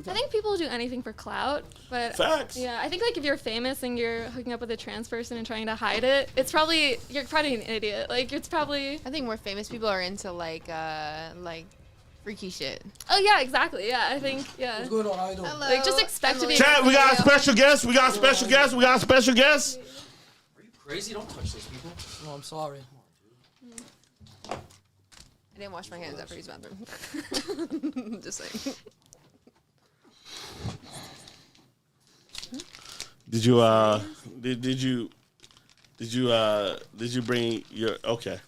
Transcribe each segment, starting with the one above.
time. I think people do anything for clout, but Facts. yeah, I think like if you're famous and you're hooking up with a trans person and trying to hide it, you're probably an idiot. Like it's probably. I think more famous people are into like freaky shit. Oh yeah, exactly. Yeah, I think yeah. What's going on? How you doing? Hello. Like just expect to be. Chat, we got a special guest. We got a special guest. We got a special guest. Are you crazy? Don't touch those people. No, I'm sorry. I didn't wash my hands after his bathroom. Just saying. Did you bring your okay?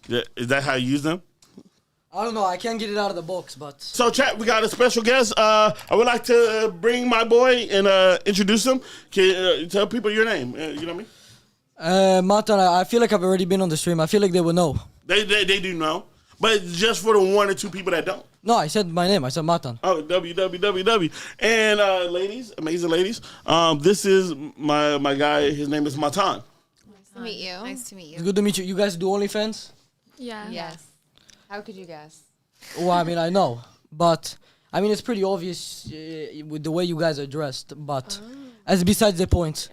Is that how you use them? I don't know. I can't get it out of the box, but So chat, we got a special guest. I would like to bring my boy and introduce him. Can you tell people your name? You know what I mean? Matan, I feel like I've already been on the stream. I feel like they would know. They do know, but just for the 1 or 2 people that don't. No, I said my name. I said Matan. Oh, www. And ladies, amazing ladies. This is my guy. His name is Matan. Nice to meet you. Nice to meet you. It's good to meet you. You guys do OnlyFans? Yeah. Yes. How could you guess? Well, I mean, I know. But, I mean, it's pretty obvious with the way you guys are dressed. But, as besides the point,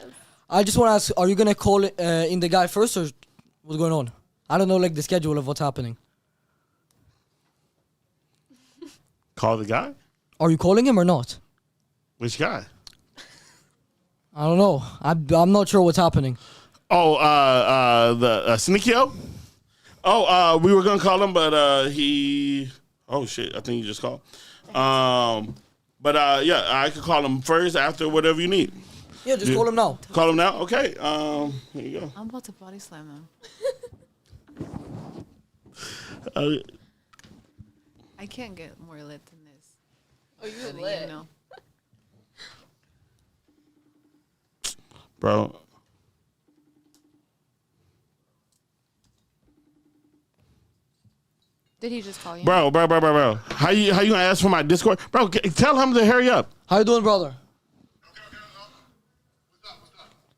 I just want to ask, are you going to call in the guy first or what's going on? I don't know, like, the schedule of what's happening. Call the guy? Are you calling him or not? Which guy? I don't know. I'm not sure what's happening. Oh, the Sneako? Oh, we were gonna call him, but he. Oh shit! I think you just called. But yeah, I could call him first after whatever you need. Yeah, just call him now. Call him now. Okay. Here you go. I'm about to body slam them. I can't get more lit than this. Oh, you Letting lit. you know. Bro. Did he just call you? Bro. How you gonna ask for my Discord? Bro, tell him to hurry up. How you doing, brother?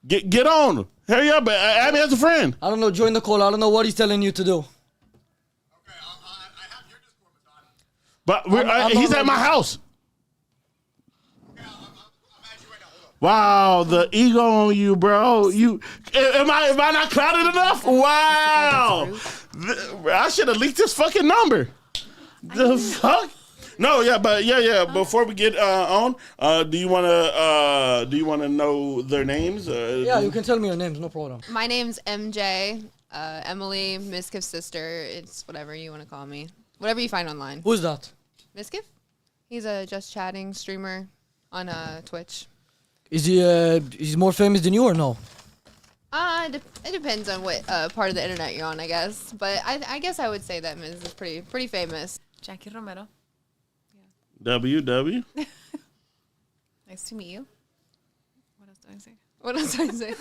Get on. Hurry up. Add me as a friend. I don't know. Join the call. I don't know what he's telling you to do. But I'm he's not at my ready. house. Wow, the ego on you, bro. Am I not clouded enough? Wow. I should have leaked this fucking number. The fuck? No, yeah, but yeah. Before we get on, do you wanna know their names? Yeah, you can tell me your names. No problem. My name's MJ. Emily, Miskif's sister. It's whatever you want to call me. Whatever you find online. Who's that? Miskif? He's a just chatting streamer on Twitch. Is he he's more famous than you or no? It depends on what part of the internet you're on, I guess. But I guess I would say that Miz is pretty famous. Jackie Romero. WW. Nice to meet you. What else do I say? What else do I say?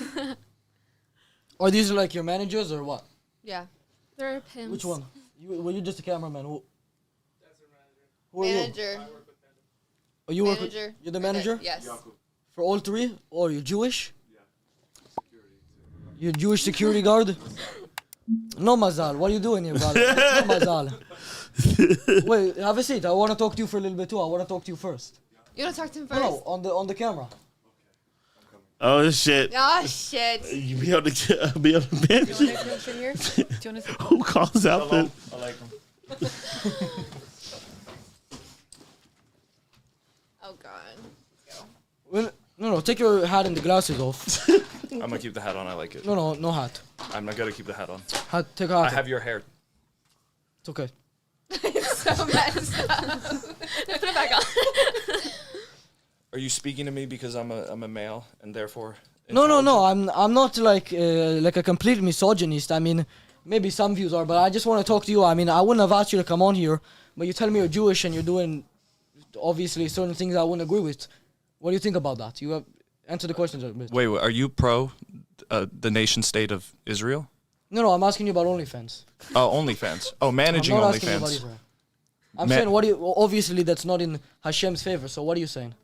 Are these like your managers or what? Yeah. They're pimps. Which one? Were you just a cameraman? Who? That's her manager. Who are you? Manager. Oh, you work with, Manager. you're the manager? Yes. For all three? Or you're Jewish? Yeah. You're Jewish security guard? No mazal. What are you doing here, brother? No mazal. Wait, have a seat. I want to talk to you for a little bit too. I want to talk to you first. You want to talk to him first? No, on the camera. Oh shit. Oh, shit. You be on the bench. Do you want to sit here? Do you want to sit? Who calls out the? I like him. Oh, God. Well, no, take your hat and the glasses off. I'm gonna keep the hat on. I like it. No hat. I'm not gonna keep the hat on. Take a hat. I have your hair. It's okay. So messed up. Put it back on. Are you speaking to me because I'm a male and therefore? No. intelligent? I'm not like a complete misogynist. I mean, maybe some views are, but I just want to talk to you. I mean, I wouldn't have asked you to come on here, but you tell me you're Jewish and you're doing obviously certain things I wouldn't agree with. What do you think about that? You have answer the questions a bit. Wait, are you pro the nation state of Israel? No, I'm asking you about OnlyFans. Oh, OnlyFans. Oh, managing I'm not asking you about OnlyFans. Israel. I'm saying obviously that's not in Hashem's favor. So what are you saying?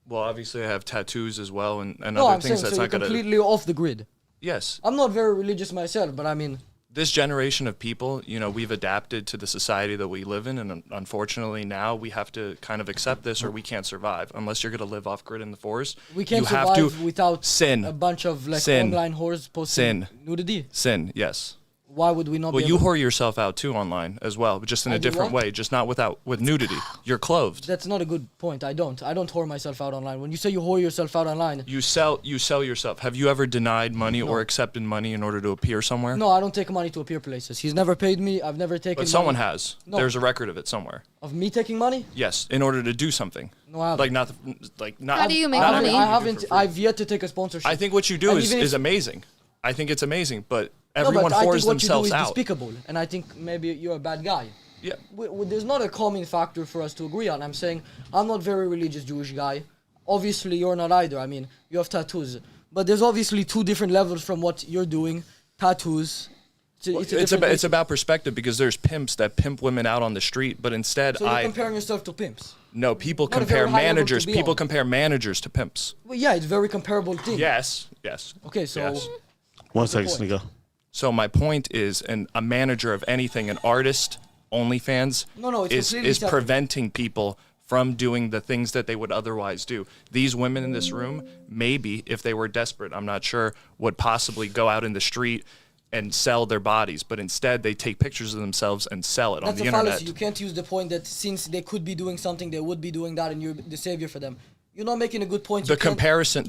Well, obviously I have tattoos as well and No, other I'm saying things so that's you're not gonna. completely off the grid. Yes. I'm not very religious myself, but I mean, this generation of people, you know, we've adapted to the society that we live in, and unfortunately now we have to kind of accept this, or we can't survive unless you're going to live off grid in the forest. We can't you have survive to without sin. a bunch of like Sin. online whores posting nudity. Sin, yes. Why would we not? Well, be you able- whore yourself out too online as well, but just in I a do different what? way, just not with nudity. You're clothed. That's not a good point. I don't whore myself out online. When you say you whore yourself out online, You sell yourself. Have you ever denied money or accepted money in order to appear somewhere? no, I don't take money to appear places. He's never paid me. I've never taken. But someone money has. No. There's a record of it somewhere. of me taking money. Yes, in order to do something. No, I haven't. Not. How do you make not money? everything I you do haven't. for free. I've yet to take a sponsorship. I think what you do And is even if- amazing. I think it's amazing, but No, everyone but I whores think what you do themselves is out. despicable, and I think maybe you're a bad guy. Yeah. There's not a common factor for us to agree on. I'm saying I'm not very religious Jewish guy. Obviously, you're not either. I mean, you have tattoos, but there's obviously two different levels from what you're doing. Tattoos. It's about perspective, because there's pimps that pimp women out on the street, but instead So you're comparing yourself to pimps. no, people Not a compare very high level to managers. be People on. compare managers to pimps. Well, yeah, it's very comparable thing. Yes. Okay, so Yes. One second, point? Sneako. So my point is, a manager of anything, an artist, OnlyFans, No, it's is completely separate. preventing people from doing the things that they would otherwise do. These women in this room, maybe if they were desperate, I'm not sure, would possibly go out in the street and sell their bodies, but instead they take pictures of themselves and sell it on that's the a internet. fallacy. You can't use the point that since they could be doing something, they would be doing that, and you're the savior for them. You're not making a good point. The You can't-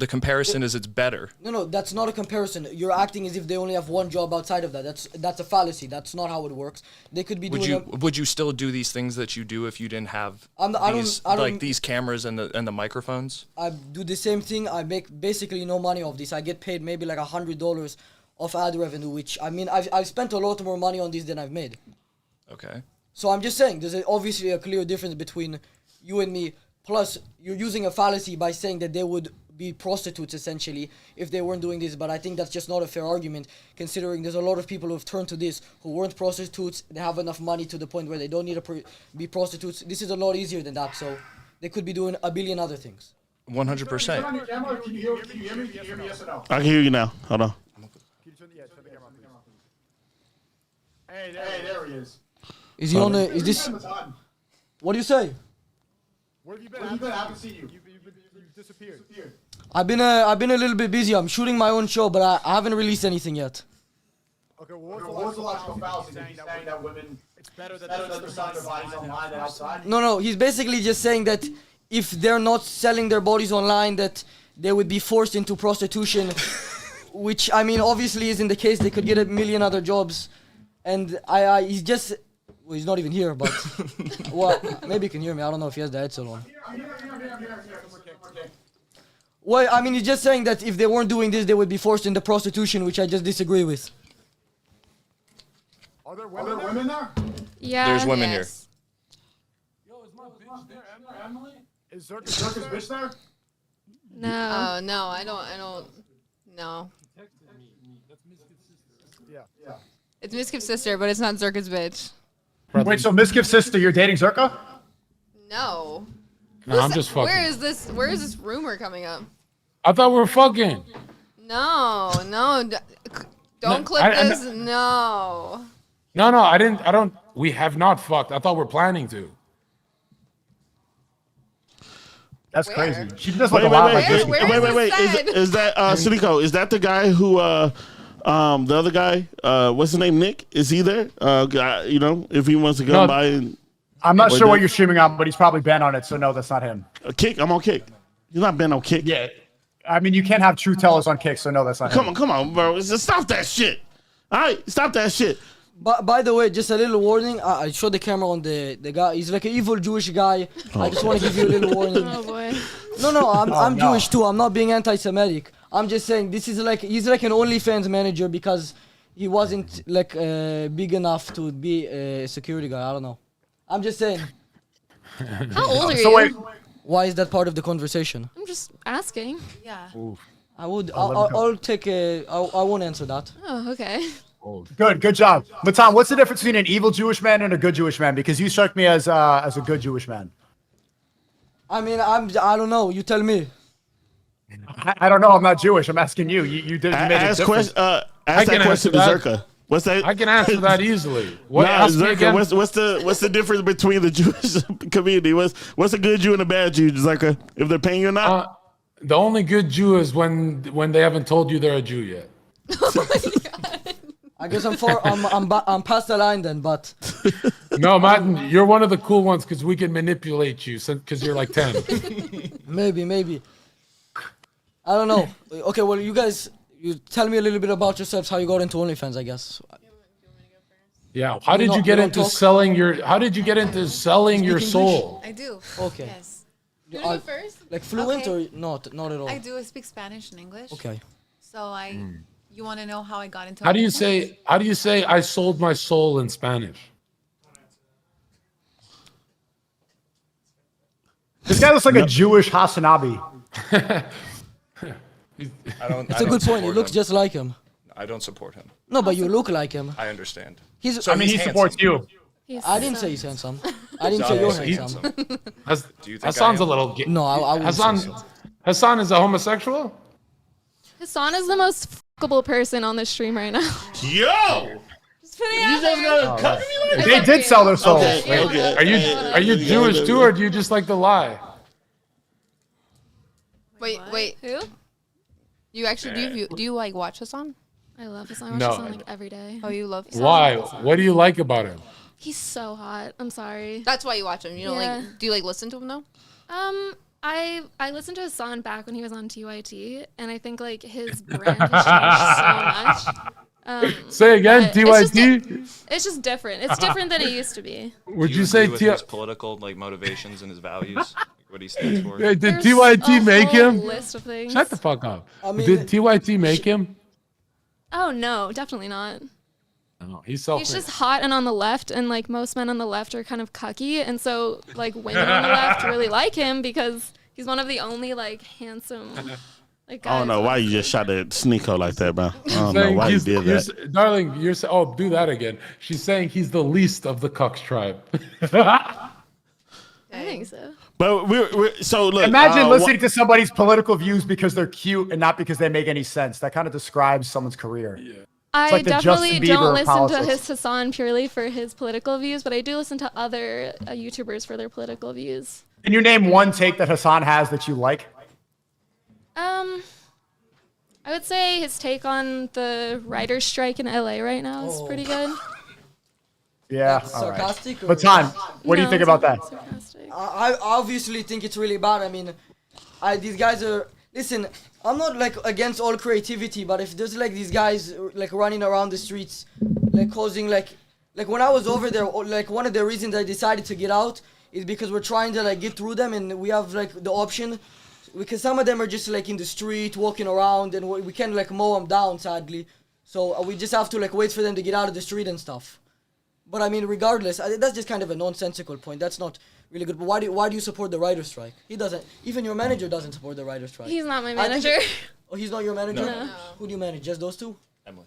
comparison is it's better. No, that's not a comparison. You're acting as if they only have one job outside of that. That's a fallacy. That's not how it works. They could be doing. Would you still do these things that you do if you didn't have I don't- like these cameras and the microphones? I do the same thing. I make basically no money off this. I get paid maybe like $100 of ad revenue, which I mean I've spent a lot more money on this than I've made. Okay. So I'm just saying there's obviously a clear difference between you and me. Plus, you're using a fallacy by saying that they would be prostitutes essentially if they weren't doing this. But I think that's just not a fair argument, considering there's a lot of people who have turned to this who weren't prostitutes. They have enough money to the point where they don't need to be prostitutes. This is a lot easier than that. So they could be doing a billion other things. 100%. Can you hear me? Can you hear me? Can you hear me? Yes or no? I can hear you now. Hold on. Can you turn the camera on, please? Hey, there he is. Is he on the? Is this? Matan, What do you say? where have you been? I haven't seen you. You've disappeared. I've been a little bit busy. I'm shooting my own show, but I haven't released anything yet. Okay, what was the logical fallacy? He's saying that women, it's better that they're selling their bodies online than outside? No, he's basically just saying that if they're not selling their bodies online, that they would be forced into prostitution, which I mean obviously isn't the case. They could get a million other jobs, and he's just. Well, he's not even here, but well, maybe he can hear me. I don't know if he has the headset on. Well, I mean, he's just saying that if they weren't doing this, they would be forced into prostitution, which I just disagree with. Are there women there? Yeah. There's women here. Yes. Is Zherka's bitch there? No. Oh no, I don't. No. Yeah. It's Miskip's sister, but it's not Zherka's bitch. Wait, so Miskip's sister, you're dating Zherka? No. No, I'm just fucking. Where is this rumor coming up? I thought we were fucking. No. Don't clip this. No. No, I don't. We have not fucked. I thought we're planning to. That's Where? crazy. She does look a lot like this. Where is this said? Is that Sneako? Is that the guy who the other guy? What's his name? Nick? Is he there? You know, if he wants to come No. by and I'm not sure what you're streaming on, but he's probably been on it, so no, that's not him. Kick. I'm on Kick. He's not been on Kick. Yeah. I mean, you can't have truth tellers on Kick, so no, that's not him. Come on, bro. Stop that shit. All right, stop that shit. But by the way, just a little warning. I showed the camera on the guy. He's like an evil Jewish guy. I just want to give you a little warning. Oh boy. No, I'm no. Jewish too. I'm not being anti-Semitic. I'm just saying this is like he's like an OnlyFans manager because he wasn't like big enough to be a security guy. I don't know. I'm just saying. How old are So you? wait, Why is that part of the conversation? I'm just asking. Yeah. I would. I'll take a. I won't answer that. Oh, okay. good job. Matan, what's the difference between an evil Jewish man and a good Jewish man? Because you struck me as a good Jewish man. I mean, I don't know. You tell me. I don't know. I'm not Jewish. I'm asking you. You made it Ask different. that question to answer that. Zherka. What's that? I can answer that easily. What? Nah, Ask me Zherka, again. what's the difference between the Jewish community? What's a good Jew and a bad Jew, Zherka? If they're paying you or not? The only good Jew is when they haven't told you they're a Jew yet. I guess I'm past the line then, but No, Matan, you're one of the cool ones because we can manipulate you because you're like 10. maybe. I don't know. Okay, well, you tell me a little bit about yourselves, how you got into OnlyFans, I guess. Yeah. How did you get into selling your soul? I do. Okay. Yes. You wanna go first? Like fluent Okay. or not at all? I do. I speak Spanish and English. Okay. So you want to know how I got into How do you OnlyFans? say I sold my soul in Spanish? This guy looks like a Jewish Hasanabi. It's a good point. He looks just like him. I don't support him. No, but you look like him. I understand. He's. I mean, he supports you. I didn't say he's handsome. I didn't say you're handsome. Do you think Hassan's I a am? little gay. No, I wouldn't say so. Hassan is a homosexual? Hassan is the most fuckable person on the stream right now. Yo! Just putting it You out just there. gonna cut me like They did sell their souls. Okay. Are you Jewish too, or do you just like to lie? Wait. Who? You actually do you like watch Hassan? I love Hassan. I watch No. Hassan like every day. Oh, you love Hassan? Why? What do you like about him? He's so hot. I'm sorry. That's why you watch him. You don't Yeah. like? Do you like listen to him though? I listened to Hassan back when he was on TYT, and I think like his brand has changed so much. Say again, but it's just TYT? It's just different. It's different than it used to be. Would Do you you say agree with his political motivations and his values? What he stands for? Did There's TYT a make whole him? list of things. Shut the fuck up. I mean- Did TYT make him? Oh no, definitely not. No, he's selfish. He's just hot and on the left, and like most men on the left are kind of cucky, and so like women on the left really like him because he's one of the only like handsome like guys. I don't know why you just shot at Sneako like that, bro. I don't know Saying why you he's- did you're that. darling, you're saying, oh, do that again. She's saying he's the least of the Cucks tribe. I think so. But we're so look. Imagine listening to somebody's political views because they're cute and not because they make any sense. That kind of describes someone's career. I like the definitely Justin Bieber don't of listen to politics. his Hassan purely for his political views, but I do listen to other YouTubers for their political views. Can you name one take that Hassan has that you like? I would say his take on the writer's strike in LA right now is pretty good. Yeah. That's all right. sarcastic. Or But time. What do you No, think it's about not that? sarcastic. I obviously think it's really bad. I mean, these guys are. Listen, I'm not like against all creativity, but if there's like these guys like running around the streets, like causing like when I was over there, like one of the reasons I decided to get out is because we're trying to like get through them, and we have like the option, because some of them are just like in the street walking around, and we can't like mow them down, sadly. So we just have to like wait for them to get out of the street and stuff. But I mean, regardless, that's just kind of a nonsensical point. That's not really good. But why do you support the writer's strike? He doesn't. Even your manager doesn't support the writer's strike. He's not my I think- manager. Oh, he's not your manager? No. Who do you manage? Just those two? Emily.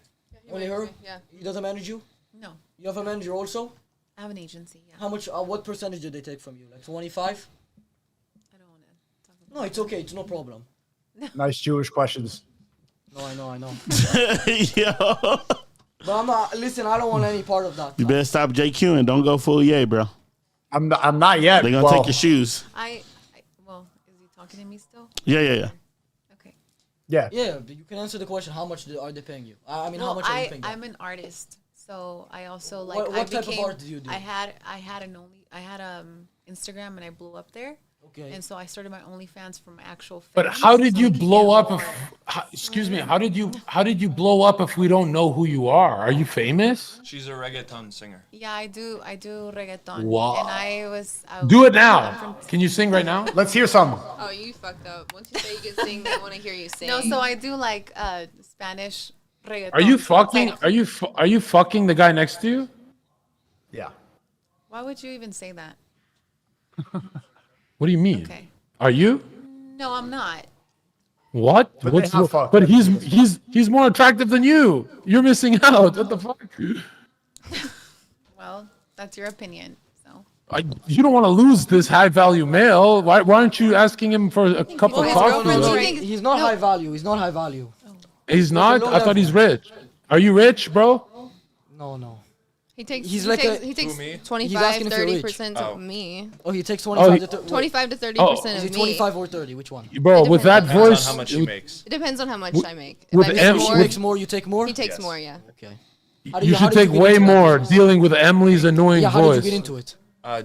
Only her? Yeah. He doesn't manage you? No, You have a manager also? I have an agency. Yeah. How much? What percentage do they take from you? Like 25? I don't want to talk about No, it's okay. It's no problem. Nice Jewish questions. No, I know. Yo, But I'm not. Listen, I don't want any part of that. you better stop JQ and don't go full yay, bro. I'm not yet. They're gonna well, take your shoes. well, is he talking to me still? Yeah. Okay. Yeah. Yeah, but you can answer the question. How much are they paying you? I mean, how much are you paying them? I'm an artist, so I also like. What I type of became, art do you do? I had Instagram and I blew up there. Okay. And so I started my OnlyFans for my actual. But fans, how did so you I can blow get up more. excuse me, how did you blow up if we don't know who you are? Are you famous? She's a reggaeton singer. Yeah, I do reggaeton. Wow. And I Do it I'm now. from- Can you sing right now? Let's hear some. Oh, you fucked up. Once you say you can sing, they want to hear you sing. No, so I do like Spanish reggaeton. Are you so it's fucking like- are you fucking the guy next to you? Yeah. Why would you even say that? What do you mean? Okay. Are you? No, I'm not. What? But they have fucked. But he's more attractive than you. You're missing out. What the fuck? Well, that's your opinion. So You don't want to lose this high value male. Why aren't you asking him for a cup Well, of his coffee? girlfriend's though? right. He's not No. high value. He's not high value. He's not. low I thought level. he's rich. Are you rich, bro? No. He takes. He's he like takes, a- he takes Who, me? 25, asking if you're rich. 30% of me. Oh, he takes Oh, 25 he- to 30. 25 to 30% Is of it me. 25 or 30? Which one? Bro, It with that depends Depends voice, on how much he makes. It depends on how much I make. If with I M- make She more, makes more, you take more? he takes more. Yeah. Okay. you should take way more dealing with Emily's annoying Yeah, how did you voice. get into it?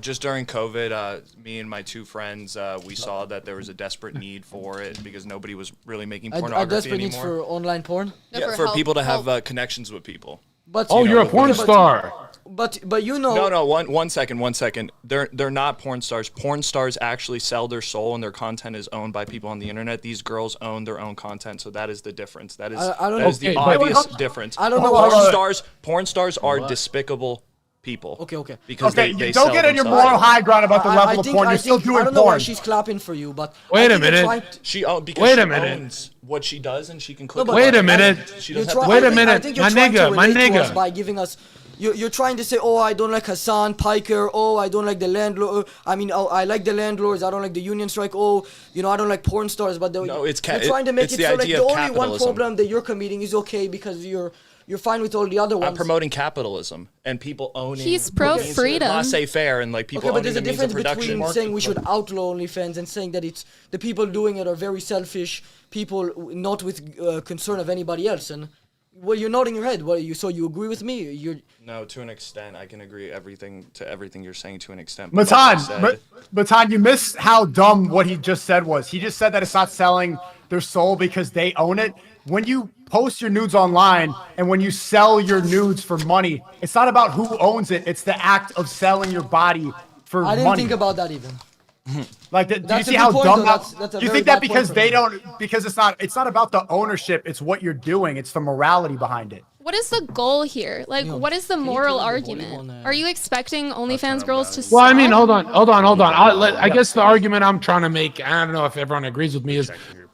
Just during COVID, me and my two friends, we saw that there was a desperate need for it because nobody was really making A pornography desperate needs anymore. for online porn? No, Yeah, for help- people to have help. connections with people. But Oh, you're a porn but- star. But you know. No, one second. They're not porn stars. Porn stars actually sell their soul, and their content is owned by people on the internet. These girls own their own content, so that is the difference. That is I don't that know. is the Okay, obvious difference. I don't know Porn why- stars are despicable people. Okay. Because Okay, they don't sell get on your themselves. moral high ground about the level of porn. You're still I doing don't know why porn. she's clapping for you, but Wait I a think you're minute. trying to- She because Wait she a minute. owns what she does, and she can click. but- a Wait a button. minute. She You're doesn't try- have Wait to a I think- minute. I think you're My trying to nigga, my relate to us nigga. by giving us. You're trying to say, oh, I don't like Hassan Piker. Oh, I don't like the landlord. I mean, oh, I like the landlords. I don't like the union strike. Oh, I don't like porn stars. But No, you're it's trying to make it's it the so like idea the of only one capitalism. problem that you're committing is okay because you're fine with all the other ones. I'm promoting capitalism and people owning. He's pro the means of freedom. laissez-faire and like people Okay, but owning there's a the means of difference production. between saying we should outlaw OnlyFans and saying that it's the people doing it are very selfish people, not with concern of anybody else. And well, you're nodding your head. So you agree with me? No, to an extent, I can agree to everything you're saying to an extent. but like I said- Matan, you missed how dumb what he just said was. He just said that it's not selling their soul because they own it. When you post your nudes online and when you sell your nudes for money, it's not about who owns it. It's the act of selling your body for I didn't money. think about that even. Like, do you That's a see good how point, dumb though. that? That's a Do you very think that bad because point they from don't? Because it's not about the ownership. It's what you're doing. It's the morality behind it. What is the goal here? Like, what is the moral argument? Are you expecting OnlyFans girls to Well, I stop? mean, hold on. I guess the argument I'm trying to make, I don't know if everyone agrees with me, is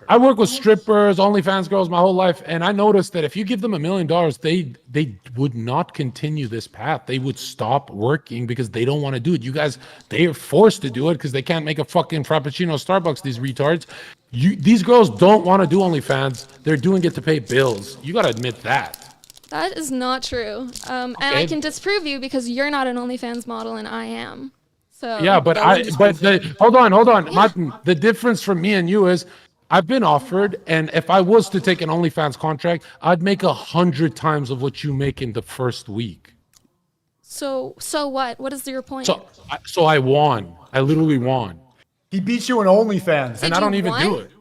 I work with strippers, OnlyFans girls my whole life, and I noticed that if you give them $1 million, they would not continue this path. They would stop working because they don't want to do it. You guys, they are forced to do it because they can't make a fucking Frappuccino at Starbucks, these retards. These girls don't want to do OnlyFans. They're doing it to pay bills. You got to admit that. That is not true. And I can disprove you because you're not an OnlyFans model and I am. So Yeah, but hold on. Matan, the difference from me and you is I've been offered, and if I was to take an OnlyFans contract, I'd make 100 times of what you make in the first week. So what? What is your point? So I won. I literally won, He beats you in OnlyFans. and I you don't even do won? it.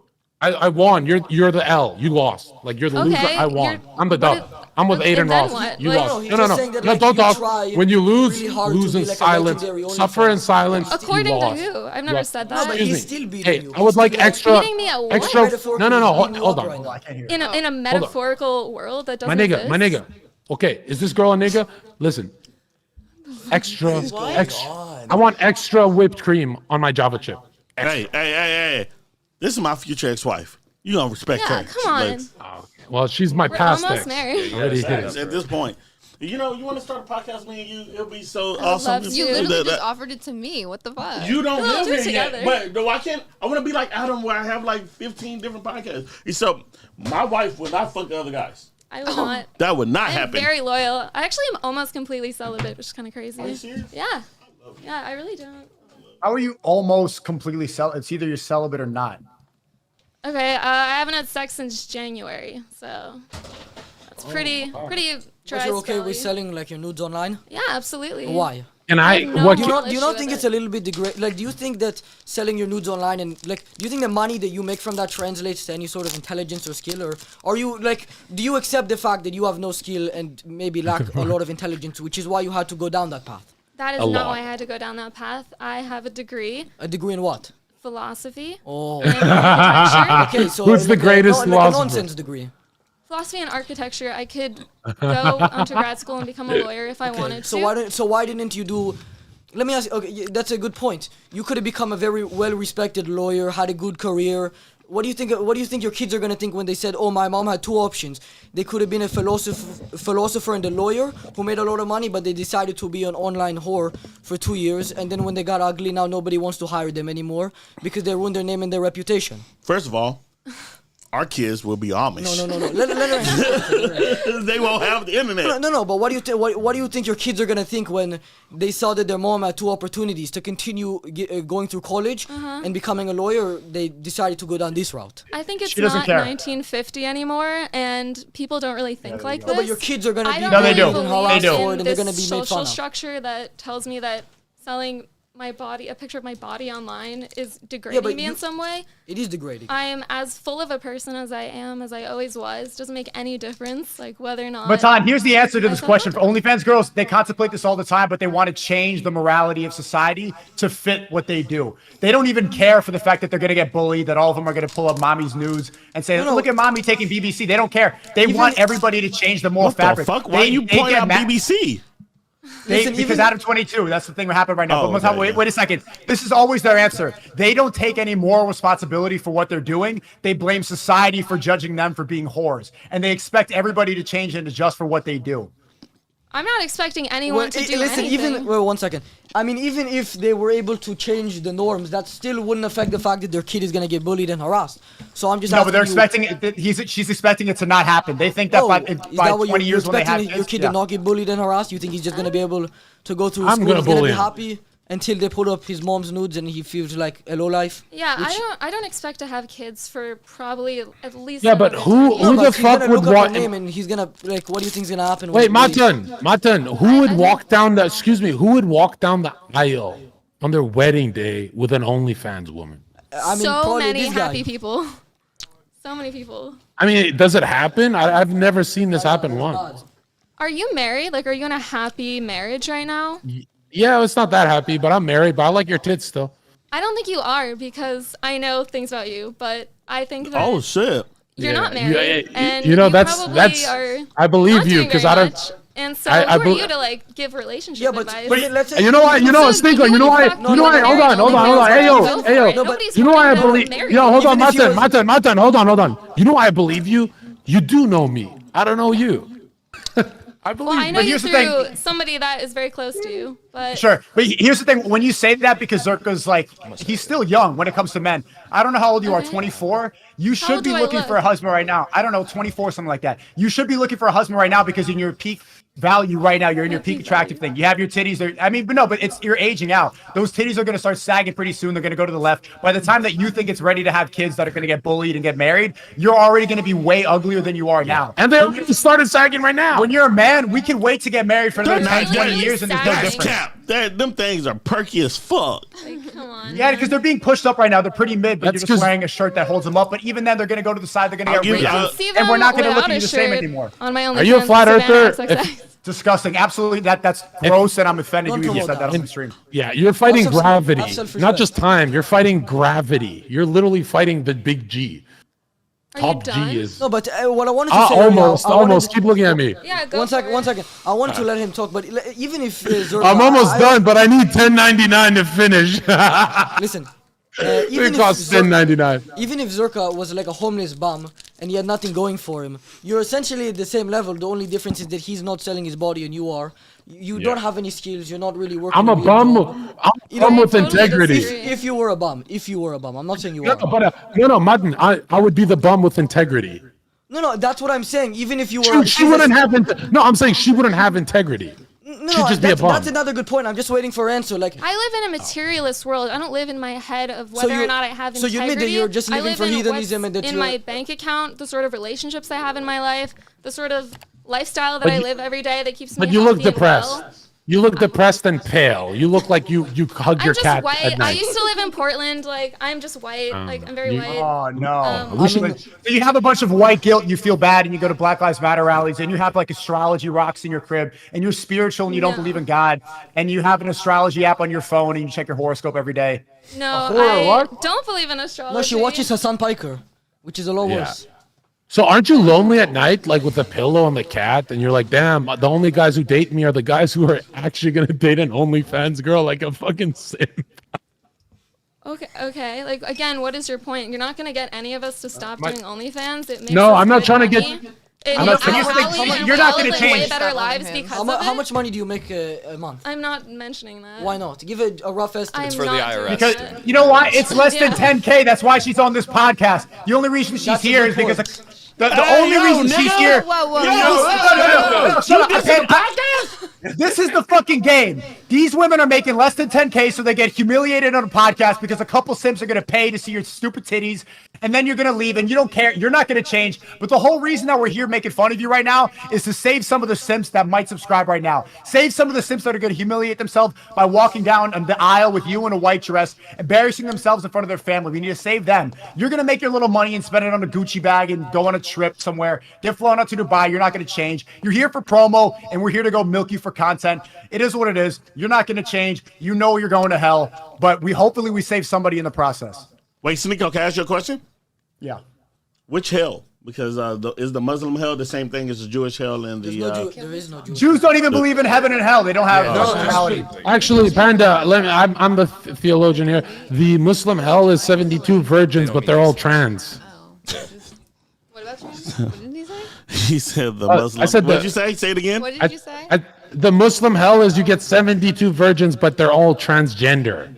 I won. You're the L. You lost. Like you're the loser. I won. I'm the dub. I'm with okay, Aiden then Ross. what? You Like- lost. he's No, just no, saying that, no. like, Don't you talk. try When you lose, really hard to lose be in like a silence. legendary Suffer in OnlyFans. silence. According you to lost. who? I've never said No, that. but Excuse he's me. still beating Hey, you. I would like extra. Beating me at what? Extra. Metaphorically No. beating you Hold up on. right now. I can't hear. In a metaphorical world that doesn't My nigga, exist. my nigga. Okay, is this girl a nigga? Listen. Extra. I want extra whipped cream on my Java chip. Hey. This is my future ex-wife. You gonna respect Yeah, her. come on. Like, Well, she's my We're past almost ex. married. Already hit it. at this point, you want to start a podcast, me and you? It'll be so would awesome. love Just to. You do literally that- just offered it to me. What the fuck? You don't We'll live do it here yet, together. but no, I can't. I want to be like Adam, where I have like 15 different podcasts. So my wife would not fuck the other guys. I would not. That would not I'm happen. very loyal. I actually am almost completely celibate, which is kind of crazy. Are you serious? Yeah. Yeah, I really don't. How are you almost completely It's either you're celibate or not. Okay, I haven't had sex since January, so that's pretty But dry you're okay with spelly. selling like your nudes online? Yeah, absolutely. Why? And I I, have no what? Do you No not issue think with it's it. a little bit like? Do you think that selling your nudes online and like, do you think the money that you make from that translates to any sort of intelligence or skill, or are you like, do you accept the fact that you have no skill and maybe lack a lot of intelligence, which is why you had to go down that path? That is A not lot. why I had to go down that path. I have a degree, A degree in what? philosophy, Oh, and architecture. okay. So Who's the like greatest like a philosopher? nonsense degree. Philosophy and architecture. I could go onto grad school and become a lawyer if I wanted to. So why didn't you do? Let me ask you. Okay, that's a good point. You could have become a very well-respected lawyer, had a good career. What do you think? What do you think your kids are gonna think when they said, "Oh, my mom had two options. They could have been a philosopher and a lawyer who made a lot of money, but they decided to be an online whore for 2 years, and then when they got ugly, now nobody wants to hire them anymore because they ruined their name and their reputation." First of all, Our kids will be Amish. No. Let her They won't have the internet. No. But what do you think your kids are gonna think when they saw that their mom had 2 opportunities to continue going through college and becoming a lawyer? They decided to go down this route. I think it's She doesn't not care. 1950 anymore, and people don't really think like No, this. but your kids are gonna I be don't No, they really do. believe They do. in and they're this gonna be made social fun of. structure that tells me that selling my body, a picture of my body online, is degrading me in some way. It is degrading. I am as full of a person as I am, as I always was. Doesn't make any difference, like whether or not. Matan, here's the answer to this I question. For thought- OnlyFans girls, they contemplate this all the time, but they want to change the morality of society to fit what they do. They don't even care for the fact that they're going to get bullied, that all of them are going to pull up mommy's nudes and say, No. look at mommy taking BBC. They don't care. They want everybody to change the moral What fabric. the fuck? Why you point get out mad- BBC? Listen, because even- Adam 22, that's the thing that happened right now. Oh, But Matan, okay, wait a second. This is always their answer. They don't take any moral responsibility for what they're doing. They blame society for judging them for being whores. And they expect everybody to change and adjust for what they do. I'm not expecting anyone to do listen, anything. even 1 second. I mean, even if they were able to change the norms, that still wouldn't affect the fact that their kid is gonna get bullied and harassed. So I'm just No, but they're asking you, expecting it. She's expecting it to not happen. They think that Oh, by is 20 that what you're years when they have expecting your kids, kid yeah. to not get bullied and harassed? You think he's just gonna be able to go through I'm school? gonna He's gonna bully be him. happy until they put up his mom's nudes and he feels like a low life. Yeah, which- I don't expect to have kids for probably at least. Yeah, but another who- 10 who years. the But he's fuck gonna would look up want- her name and he's gonna like, what do you think's gonna happen? when Wait, he bullies? Matan, who would walk down the? Excuse me, who would walk down the aisle on their wedding day with an OnlyFans woman? I mean, so probably many this guy. happy people. So many people. I mean, does it happen? I've never seen this happen once. Are you married? Like, are you in a happy marriage right now? Yeah, it's not that happy, but I'm married. But I like your tits still. I don't think you are, because I know things about you, but I think that Oh shit! you're Yeah, not married, and you know, you that's probably are I believe not you doing because very I don't. much. And so, I who are bel- you to like give relationship Yeah, but advice? let's say You know what? You know, So Sneako. you You know why? wouldn't fuck You know why? marry Hold on. only Hey girls, yo, go hey yo. for it. No, but Nobody's You know why I forcing you to believe? marry Yo, hold on, Even if he Matan. Hold on. You know why I believe you? You do know me. I don't know you. I believe. Well, I know But you here's the through thing. somebody that is very close to you, but Sure, but here's the thing. When you say that, because Zherka's like, he's still young when it comes to men. I don't know how old you are, Okay. 24. You should old be do I looking look? for a husband right now. I don't know, 24, something like that. You should be looking for a husband right now because in your peak value right now, you're in your peak attractive thing. You have your titties. But it's you're aging out. Those titties are going to start sagging pretty soon. They're going to go to the left. By the time that you think it's ready to have kids that are going to get bullied and get married, you're already going to be way uglier than you are now. And they already started sagging right now. When you're a man, we can wait to get married for another They're 10, not 20 really years and there's no sagging. difference. Cap. Them things are perky as fuck. like, come on. Yeah, because they're being pushed up right now. They're pretty mid, but That's you're just 'cause- wearing a shirt that holds them up. But even then, they're going to go to the side. They're going to I'll get give raped. you- I can see them And we're not going to look without at you a the same shirt anymore. on my Are you a OnlyFans, flat Savannah earther? XXX. Disgusting. Absolutely. That's gross, and I'm offended Don't you when you said promote that on that. the stream. Yeah, you're fighting Have some- gravity, have self-respect. not just time. You're fighting gravity. You're literally fighting the big G. Are you Top done? G is. No, but what I wanted to say earlier, Almost. I wanted- Keep looking at me. Yeah, go One for second, it. 1 second. I want to let him talk, but even if Zherka, I'm almost I- done, but I need 10.99 to finish. Listen, It even costs if 10.99. even if Zherka was like a homeless bum and he had nothing going for him, you're essentially at the same level. The only difference is that he's not selling his body and you are. You don't have any skills. You're not really working. I'm a real bum. job. I'm a bum with totally integrity. disagree. If you were a bum, I'm not saying you No, are. but no, Matan. I would be the bum with integrity. No, that's what I'm saying. Even if you were, She wouldn't have. No, I'm saying she wouldn't have integrity. No, she'd just be a bum. that's another good point. I'm just waiting for her answer. Like, I live in a materialist world. I don't live in my head of whether you- or not I have so integrity. you admit that you're just I living live for in heathenism what's and that in you're- my bank account, the sort of relationships I have in my life, the sort of lifestyle that I live every day that keeps me But you look healthy and depressed. well. You look depressed and pale. You look like you hug I'm your just cat white. at I night. used to live in Portland. Like, I'm just white. Like, I'm very white. Oh, no. We should- So you have a bunch of white guilt, you feel bad, and you go to Black Lives Matter rallies, and you have like astrology rocks in your crib, and you're spiritual and you don't No. believe in God, and you have an astrology app on your phone, and you check your horoscope every day. No, horror, I what? don't believe in astrology. no, she watches Hassan Piker, which is a lot Yeah. worse. So aren't you lonely at night, like with the pillow and the cat, and you're like, damn, the only guys who date me are the guys who are actually gonna date an OnlyFans girl, like a fucking simp. Okay. Like, again, what is your point? You're not gonna get any of us to stop doing OnlyFans. It makes No, us I'm not good trying to money. get. And I'm you not saying- all you're not gonna live change. way better Stop lives loving him. because How, of how it. much money do you make a month? I'm not mentioning that. Why not? Give it a rough estimate. I'm for the not IRS. doing Because that. you know why? It's less than Yeah. 10K. That's why she's on this podcast. The only reason she's That's a here good is because point. the Hey, only yo, reason she's nigga. here. Whoa, whoa, Yo, whoa. No, shut up. You dissing the podcast? This is the fucking game. These women are making less than 10K, so they get humiliated on a podcast because a couple simps are going to pay to see your stupid titties, and then you're going to leave, and you don't care. You're not going to change. But the whole reason that we're here making fun of you right now is to save some of the simps that might subscribe right now. Save some of the simps that are going to humiliate themselves by walking down the aisle with you in a white dress, embarrassing themselves in front of their family. We need to save them. You're going to make your little money and spend it on a Gucci bag and go on a trip somewhere. Get flown out to Dubai. You're not going to change. You're here for promo, and we're here to go milk you for content. It is what it is. You're not going to change. You know you're going to hell, but hopefully we save somebody in the process. Wait, Sneako, can I ask you a question? Yeah. Which hell? Because is the Muslim hell the same thing as the Jewish hell and the? There is no Jewish. Jews don't even believe in heaven and hell. They don't have personality. Actually, Panda, I'm the theologian here. The Muslim hell is 72 virgins, but they're all trans. What about you? What did he say? He said the Muslim. I said What'd the- you say? Say it again. What did you say? The Muslim hell is you get 72 virgins, but they're all transgender.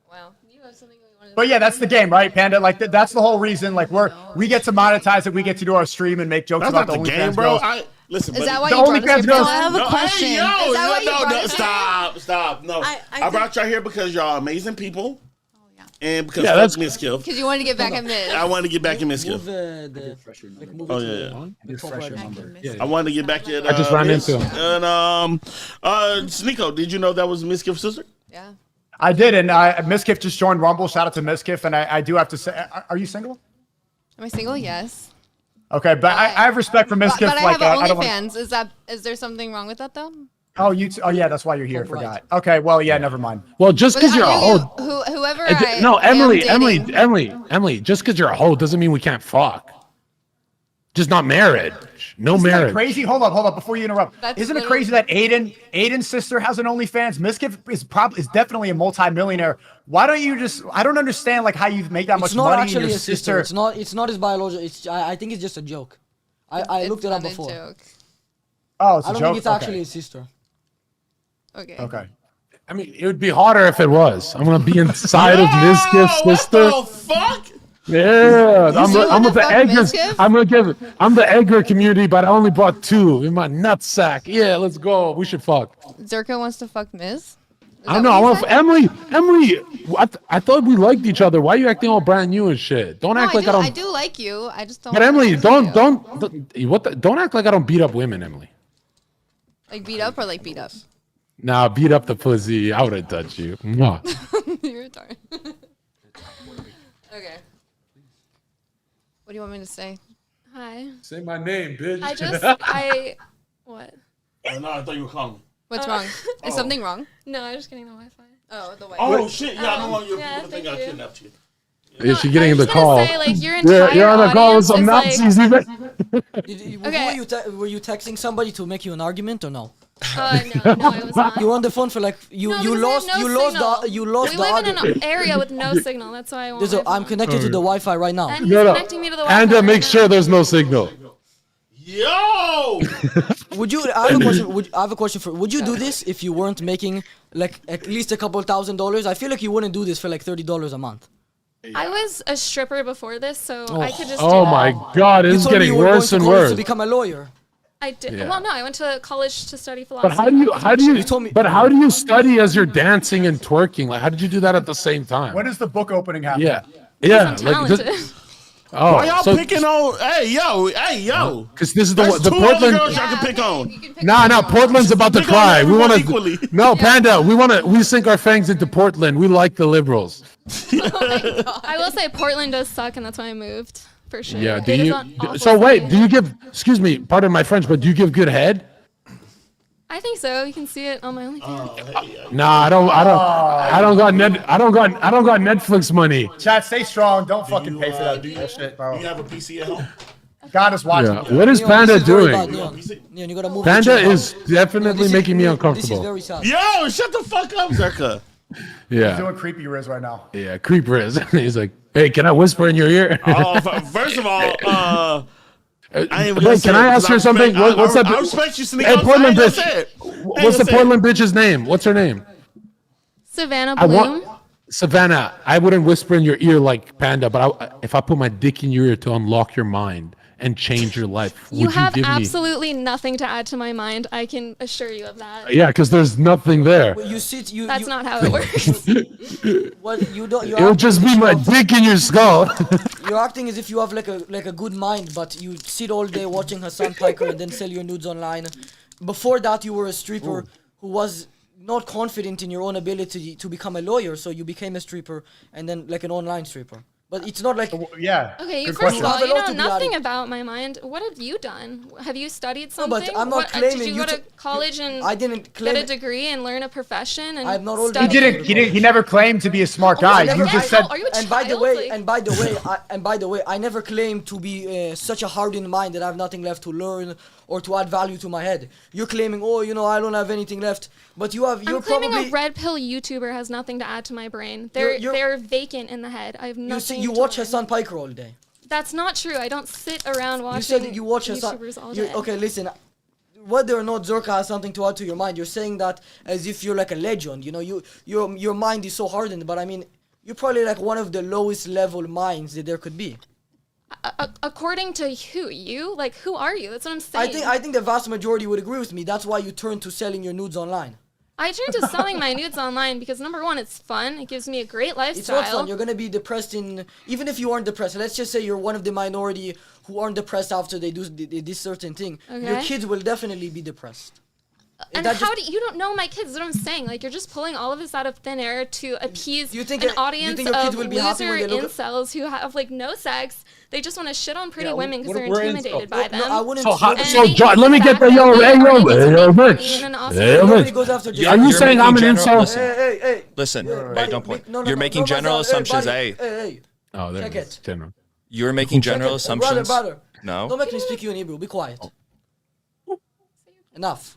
Wow. You have something you wanted to But yeah, that's the game, right, Panda? Like that's the whole reason. Like we get to monetize it. We get to do our stream and make jokes That's about not the the OnlyFans game, bro. girls. Listen, Is buddy. that why The you brought us OnlyFans here? girls- I have a No, question. hey, yo, Is that why you no, brought no, us stop. No, I I brought y'all here because y'all amazing people. And because Yeah, that's that's- Miss Kiff. Because you wanted to get back at Miz. I wanted to get back in Miss Kiff. Move move Oh, it to yeah. the top right. I wanted to get back at. I just ran Miss. into him. And Sneako, did you know that was Miss Kiff's sister? Yeah. I did, and Miskiff just joined Rumble. Shout out to Miskiff, and I do have to say, are you single? Am I single? Yes. Okay, but I have respect for Miskiff. But I Like, have I don't want. OnlyFans. Is there something wrong with that though? Oh, oh yeah, that's why you're here. Forgot. Okay, well, yeah, never mind. Well, just because you're a hoe. Whoever No, am Emily, dating- just because you're a hoe doesn't mean we can't fuck. Just not married. No Isn't that marriage. crazy? Hold up, before you interrupt. That's Isn't it literally- crazy that Aiden's sister has an OnlyFans? Miskiff is definitely a multi-millionaire. Why don't you just? I don't understand like how you make that It's much not money. And actually your a sister. It's not his biological. I think it's just a joke. I looked it up not a before. joke. Oh, it's a I don't joke. think it's actually his sister. Okay. Okay. I mean, it would be hotter if it was. I'm gonna be inside of Miskiff's sister. What the fuck? Yeah, I'm with the fuck Edgar. Miskiff? I'm the Edgar community, but I only brought 2 in my nutsack. Yeah, let's go. We should fuck. Zherka wants to fuck Miz? Is I that don't know. I what you want said? Emily. I thought we liked each other. Why are you acting all brand new and shit? Don't No, act like I I don't. do like you. I just don't. But wanna Emily, fuck don't you. act like I don't beat up women, Emily. Like beat up or like beat up? Nah, beat up the pussy. I wouldn't touch you. Mwah. You're retarded. Okay. What do you want me to say? Hi. Say my name, bitch. What? No, I thought you were calling. What's wrong? Is something wrong? No, I'm just getting the Wi-Fi. Oh, the way. Oh shit! Yeah, I know why you're yeah, the thank thing I you. kidnapped you. Is she getting I'm the just gonna call? Say, like, your entire You're on a call with some audience Nazis. is, like, Okay. Were you texting somebody to make you an argument or no? no, I was not. You were on the phone for like you No, you because lost we have you no lost signal. the you lost We the live in other. an area with no signal. That's why I want. I'm my phone. connected to the Wi-Fi right now. And he's No. connecting me to the Wi-Fi. And right make now. sure there's no signal. Yo! Would you? I have a question. I have a question for. Would you do this if you weren't making like at least a couple $1,000s? I feel like you wouldn't do this for like $30 a month. I was a stripper before this, so I could just. Oh do my that. God, You it's told me getting you were worse going and to college worse. to become a lawyer. I did. Yeah. Well, no, I went to college to study philosophy. But how do you told me- but how do you study as you're dancing and twerking? Like, how did you do that at the same time? When is the book opening happen? Yeah, I'm yeah. talented. Oh, Why y'all so, picking on? Hey yo! Because this is That's the two Portland. other girls y'all can pick on. You can pick Nah, one. Portland's about to Pick on cry. We everyone want equally. to. No, Panda. We sink our fangs into Portland. We like the liberals. I will say Portland does suck, and that's why I moved for sure. Yeah. Do It is you? an awful So wait. city. Do you give? Excuse me. Pardon my French, but do you give good head? I think so. You can see it on my OnlyFans. Nah, I don't got Netflix money. Chat, stay strong. Don't fucking pay for that Do you bullshit, do bro. you have a PC at home? God is watching. Yeah. What is Panda This is very bad, doing? Neon, you gotta move. Panda the chair. is definitely This is- making me This is uncomfortable. very sad. Yo, shut the fuck up, Zherka. He's Yeah. doing creepy Riz right now. Yeah. Creep Riz. He's like, Hey, can I whisper in your ear? Oh, first of all, I ain't even gonna Wait, say can it I ask 'cause her something? What's I, that? I respect you, Sneako. Hey, Portland I ain't bitch. gonna say it. What's the Portland bitch's name? What's her name? Savannah I Bloom. want Savannah. I wouldn't whisper in your ear like Panda, but if I put my dick in your ear to unlock your mind and change your life, would You have give me? absolutely nothing to add to my mind. I can assure you of that. Yeah, because there's nothing there. Well, you sit. That's not how it works. Well, you don't. It'll just be my dick in your skull. You're acting as if you have like a good mind, but you sit all day watching Hassan Piker and then sell your nudes online. Before that, you were a stripper who was not confident in your own ability to become a lawyer, so you became a stripper and then like an online stripper. But it's not like Yeah. Okay, good first of question. all, you You have a lot know to be nothing added. about my mind. What have you done? Have you studied No, but something? I'm not What, claiming did you you go to to- college and I didn't claim get a it. degree and learn a profession and I'm not old study? enough. He never claimed to be a smart guy. yeah, You yeah, just I said. know. Are you a And by the child? way, Like- and by the way, I never claimed to be such a hardened mind that I have nothing left to learn or to add value to my head. You're claiming, oh, I don't have anything left, but you have. You're I'm claiming probably. a red pill YouTuber has nothing to add to my brain. You're- They're vacant in the head. I have You nothing. see, you to watch learn. Hassan Piker all day. That's not true. I don't sit around watching You said you watch Hassan. YouTubers all day. Okay, listen. Whether or not Zherka has something to add to your mind, you're saying that as if you're like a legend. Your mind is so hardened, but I mean, you're probably like one of the lowest level minds that there could be. According to who? You? Like, who are you? That's what I'm saying. I think the vast majority would agree with me. That's why you turn to selling your nudes online. I turn to selling my nudes online because number one, it's fun. It gives me a great It's lifestyle. not fun. You're gonna be depressed even if you aren't depressed. Let's just say you're one of the minority who aren't depressed after they do this certain thing. Your Okay. kids will definitely be depressed. And that how just- do you don't know my kids? That's what I'm saying. Like, you're just pulling all of this out of thin air to appease You think an that- you audience think your kids of will be happy loser when they look at- incels who have like no sex. They just want to shit on pretty Yeah, women because we're they're intimidated by them. No, I wouldn't. So John, let me get the yo, bitch. Nobody goes after Are Jay. you saying I'm an making general- insult? Hey. Listen, Buddy, hey, don't point. no, You're making Masan, general assumptions. buddy, Hey, hey. Oh, there Check it is. it. General. you're making Check general it. assumptions. Brother. No. Don't make me speak you in Hebrew. Be quiet. Enough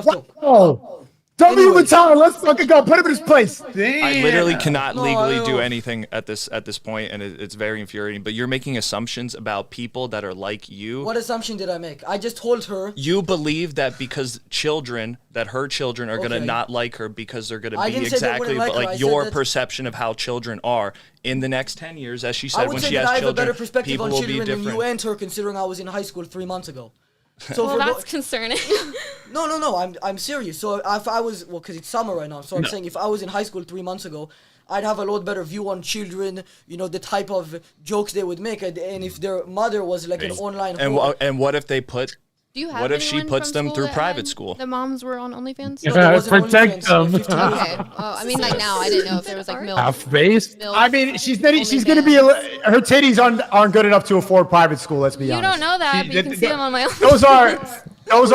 talk. Oh. W Anyways. Matan, let's fucking go. Put him in his place. Damn. I literally cannot No, legally I do don't- anything at this point, and it's very infuriating. But you're making assumptions about people that are like you. What assumption did I make? I just told her. You believe that because her children are gonna Okay. not like her because they're gonna I be didn't say they exactly wouldn't like her. I like said your that- perception of how children are in the next 10 years, as she I said would when say she that has I have a children. better perspective People on will be children than different. you and her, considering I was in high school 3 months ago. So Well, for that's concerning. no, I'm serious. So if I was, because it's summer right now, so I'm saying if I was in high school 3 months ago, I'd have a lot better view on children, the type of jokes they would make, and if their mother was like an online whore. And what if they put? Do you have What if she anyone puts from them school through that private had- school? The moms were on OnlyFans? No, there wasn't protect OnlyFans, them. 15 years ago. Okay. Oh, I mean, like now, I didn't know if there was like milk. Half base. I mean, she's gonna be her titties aren't good enough to afford private school. Let's be You honest. don't know that, She- but you can see them on my Those are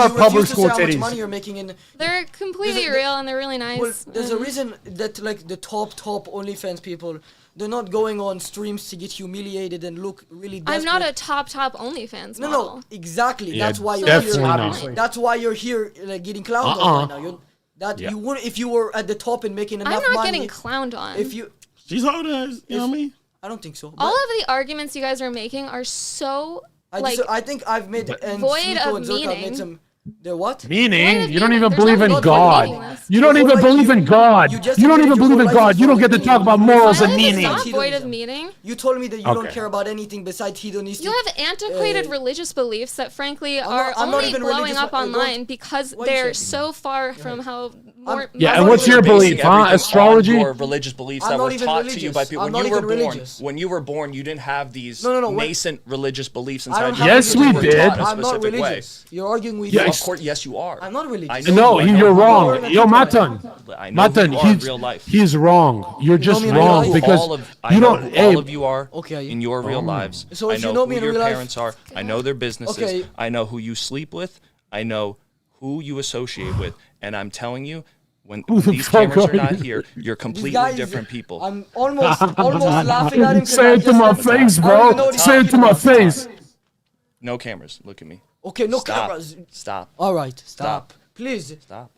You public refuse to school say how much money titties. you're making in. They're completely There's a- real and they're really nice. Well, there's a and- reason that like the top OnlyFans people, they're not going on streams to get humiliated and look really desperate. I'm not a top OnlyFans No, model. exactly. Yeah, That's why you're definitely here. not. Obviously. That's why you're here, like getting clowned on right now. You would if you were at the top and making enough I'm not money. getting clowned on. If you, She's holding us. You know what I mean? I don't think so. All but of the arguments you guys are making are so I think I've made and void Sneako of and Zherka meaning. made some. They're what? Meaning, you don't meaning. even There's believe in nothing God. meaningless. You don't Your even whole life believe in you- God. you just You don't admitted even your believe whole in life God. is You don't full get to of talk about meaning. morals My and life is meaning. not Hedonism. void of meaning. You told me that you don't Okay. care about anything besides hedonistic. You have antiquated religious beliefs that, frankly, are I'm not only even blowing religious, up but don't- online because why you they're say- so far from how more. Yeah, I'm and not what's even your Basing belief, huh? everything on Astrology? Your religious beliefs I'm that not were even taught to you by religious. people. I'm When you not were even born, religious. when you were born, you didn't have these No, when- nascent religious beliefs I inside don't you. have Yes, You we were did. taught a I'm not specific way. religious. You're arguing with Yeah, me. Of course, yes, you are. I'm not religious. I know No, you- I know you're who you wrong. are. Yo, Matan. I know Matan, who you are in real life. he's wrong. You're just me in wrong real life? because I you know don't. who Hey, all of you are Okay. in your real lives. So I if you know know who me in your real life- parents are. I know their businesses. Okay. I know who you sleep with. I know who you associate with. And I'm telling you, when Who the these fuck cameras are are not you? here, you're This completely guy is- different people. I'm almost laughing at him. 'cause Say I it to just my said- face, I don't even bro. know what he's Say it to talking my about. face. No cameras. Look at me. Okay, no Stop. cameras. Stop. All right, stop. Stop. Please. Stop.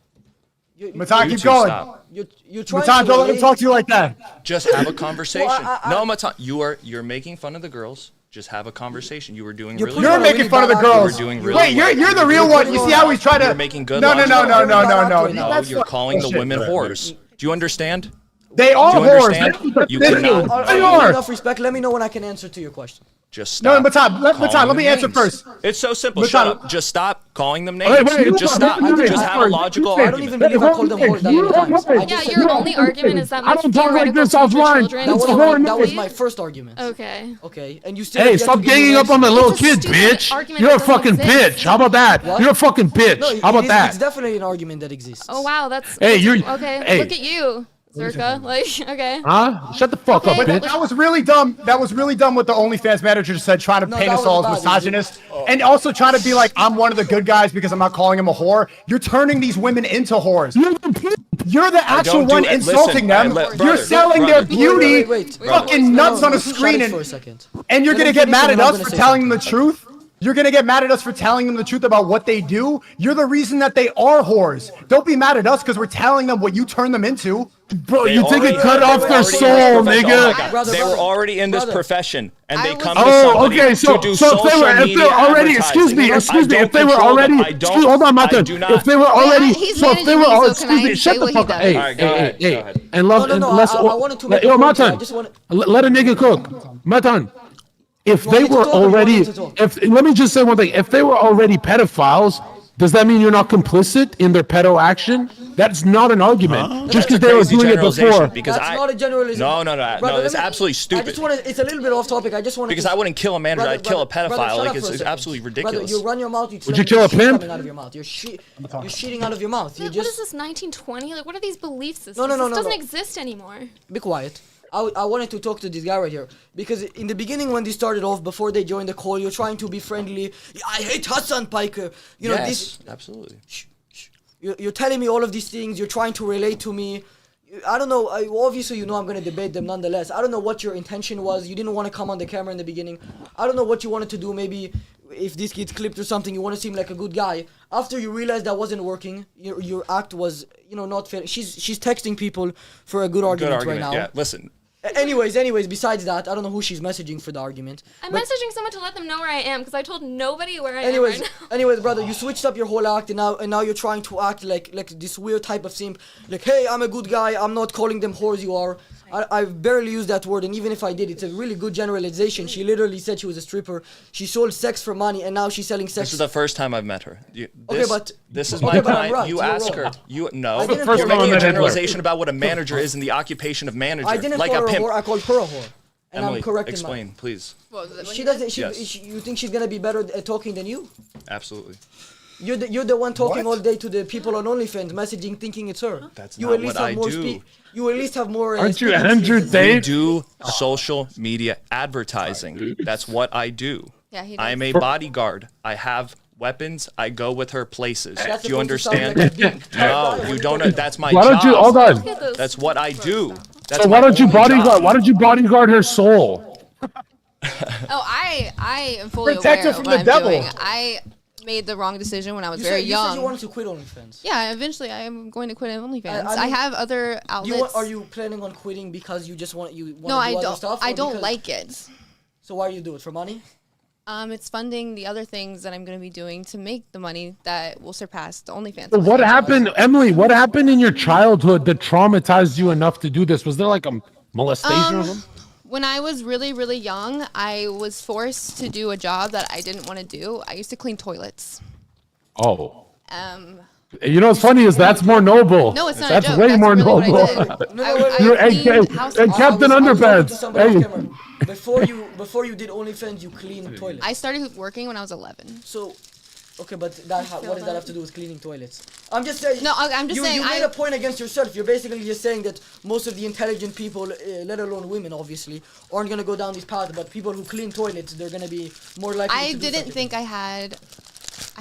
Matan, You keep two going. stop. You're trying Matan, to don't let him relate- talk to you like that. Just have a conversation. I- No, Matan, you're making fun of the girls. Just have a conversation. You were doing You're really putting You're well. on a making fun of the bad girls. You were doing really Wait, well. you're the real one. You see how he's trying to? You're making good No. logical No. arguments. No, That's you're not calling the bullshit. women whores. Do you understand? They are Do you whores. understand? That's what You they cannot- do. Are They you are. enough respect? Let me know when I can answer to your question. Just No, stop. Matan, let calling me them answer names. first. It's so simple. Matan- Shut up. Just stop calling them names. Wait, Just wait, stop. wait, Just have a logical I don't even argument. believe I called them whores that many times. I Yeah, just said your no. only argument is that I my don't talk like theoretical this future offline. children That was, It's don't horrible. that was believe- my first argument. Okay. Okay, and you still Hey, have yet stop to give me ganging an up on the answer. little It's a kid, stupid bitch. argument You're a that doesn't fucking exist. bitch. How about that? What? You're a fucking bitch. No, How about it's that? definitely an argument that exists. Oh wow, that's Hey, you're- okay. hey. Look at you, Zherka. Like, okay. Huh? Shut the fuck up, Okay, bitch. That was really dumb. That was really dumb what the OnlyFans manager said, trying to No, paint that us was all bad. as misogynist, and also trying to be like, I'm one of the good guys because I'm not calling him a whore. You're turning these women into whores. You're the actual don't do one it. insulting Listen, them. brother, You're selling brother. their beauty, Wait. fucking nuts on a Let me screen, finish for a and, second. and you're Let gonna me get finish mad and at I'm us gonna for say telling them the something. truth. You're gonna get mad at us for telling them the truth about what they do. You're the reason that they are whores. Don't be mad at us because we're telling them what you turn them into. Bro, They you think it already- cut they off were their already in soul, this profession. Oh my nigga. God. Brother, They were brother, already in this brother. profession, and I they was- come to Oh, somebody okay. So, to do so if social they were, if media they're already, excuse me, advertising. excuse me, I if they were don't control them. already, I don't. excuse, hold on, Matan. I do not. If they were already, he's so if they managing were, me, oh, so excuse can I me, shut say the what he fuck up. does? Hey, All right, go ahead, go ahead. and love, No, and no, let's, I wanted to make yo, a point here. I Matan, just want- let a nigga cook. Matan, if You they want me to were talk or you want already, me to talk? if let me just say one thing, if they were already pedophiles, does that mean you're not complicit in their pedo action? That's not an argument. Just because they were Crazy doing it generalization, before. because That's I not a generalization. no, Brother, it's let me- absolutely I stupid. just want to. It's a little bit off topic. I just want to. Because I wouldn't kill a manager, I'd kill a pedophile. Shut Like up it's for a second. absolutely ridiculous. Brother, you run your mouth. Would you kill a shit pimp? coming out of your mouth. You're shitting out of your mouth. You What just is this 1920? Like, what are these belief systems? no, This no, doesn't no. exist anymore. be quiet. I wanted to talk to this guy right here because in the beginning when they started off before they joined the call, you're trying to be friendly. I hate Hassan Piker. You know this. Absolutely. You're telling me all of these things. You're trying to relate to me. I don't know. Obviously, you know I'm going to debate them nonetheless. I don't know what your intention was. You didn't want to come on the camera in the beginning. I don't know what you wanted to do. Maybe if this gets clipped or something, you want to seem like a good guy. After you realized that wasn't working, your act was, not fair. She's texting people for a good argument, right now. Yeah, listen. Anyways, besides that, I don't know who she's messaging for the argument. I'm but messaging someone to let them know where I am because I told nobody where I am anyways, right now. anyways, brother, you switched up your whole act and now you're trying to act like this weird type of simp. Like, hey, I'm a good guy. I'm not calling them whores. You are. I barely use that word, and even if I did, it's a really good generalization. She literally said she was a stripper. She sold sex for money, and now she's selling sex. This is the first time I've met her. This is okay, my but I'm client. right. You You're ask wrong. her. You no. I didn't First You're time I making a met Hitler. generalization about what a manager is in the occupation of manager. I didn't like call a her a pimp. whore. I called her a whore, and Emily, I'm correct explain, please. What was it? She doesn't. Yes. You think she's gonna be better at talking than you? Absolutely. You're the one talking all day to the people on OnlyFans, messaging, thinking it's her. That's you not at least what have I more do. You at least have more. Aren't you speaking Andrew skills. Tate? We do social media advertising. That's what I do. Yeah, he I am does. a bodyguard. I have weapons. I go with her places. That's Do you supposed to sound understand? like a dick. No, you don't. That's my Why don't you, hold job. on. Look at those That's what I do. That's So my why don't you only bodyguard, job. why don't you bodyguard her soul? Oh, I am fully Protect her aware from of the what I'm devil. doing. I made the wrong decision when I was You very said young. you wanted to quit OnlyFans. Yeah, eventually I am going to quit OnlyFans. I I, mean, have other outlets. Are you planning on quitting because you just want no, do I other don't. stuff? I or don't because- like it. So why do you do it for money? It's funding the other things that I'm going to be doing to make the money that will surpass the OnlyFans. So what money. happened, Emily? What happened in your childhood that traumatized you enough to do this? Was there like a molestation or something? When I was really, really young, I was forced to do a job that I didn't want to do. I used to clean toilets. Oh. Um, You know what's funny is that's more noble. no, it's not That's a joke. way That's more really noble. what I did. No, I, wait, I You're- cleaned and- house. and Captain I was talking Underpants. to somebody Hey. off camera. Before you did OnlyFans, you cleaned toilets. I started working when I was 11. So, okay, but what does that have to do with cleaning toilets? I'm just saying. No, I'm just saying You made I- a point against yourself. You're basically just saying that most of the intelligent people, let alone women, obviously, aren't gonna go down this path. But people who clean toilets, they're gonna be more likely. I to do didn't something. think I had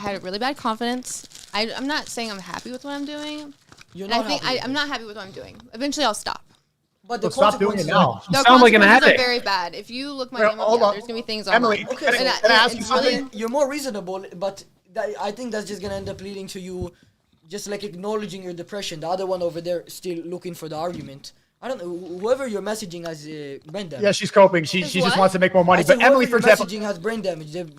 a really bad confidence. I'm not saying I'm happy with what I'm doing. You're And I not think happy with I'm it. not happy with what I'm doing. Eventually, I'll stop. But the So stop doing it consequences- now. The sound like an consequences addict. are very bad. If you look my Wait, name up, hold yeah, on. there's gonna be things Emily, online. Okay, Can I- so can I ask you it's something? really- you're more reasonable, but I think that's just gonna end up leading to you just like acknowledging your depression. The other one over there still looking for the argument. I don't know. Whoever you're messaging has brain damage. Yeah, she's coping. She just what? wants to make more money. I said But Emily, for whoever you're example, messaging has brain damage. They've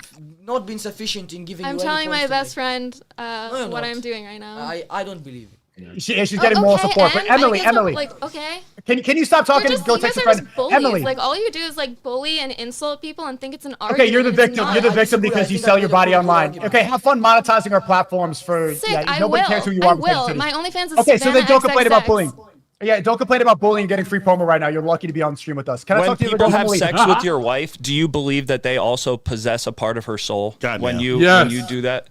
not been sufficient in giving I'm you any telling my points best today. friend you're what not. I'm doing right now. I don't believe it. she's getting moral Okay, support. But and I Emily, guess I'm, Emily, like, okay. can you stop talking You're and go just, text you your guys are friend? just bullies. Emily. Like all you do is like bully and insult people and think it's an argument. Okay, you're the It's victim. not. You're the I victim disagree. because I you think sell I your made a body pretty good online. argument. Okay, have fun monetizing our platforms for Sick. yeah. I Nobody will. cares who you I are. will. My OnlyFans is Okay, so then Savannah don't complain about XXX. bullying. Yeah, don't complain about bullying and getting free promo right now. You're lucky to be on stream with us. Can I When talk to you people about have Emily? sex with your wife, do you believe that they also possess a part of her soul Goddamn. when you Yes. when you do that?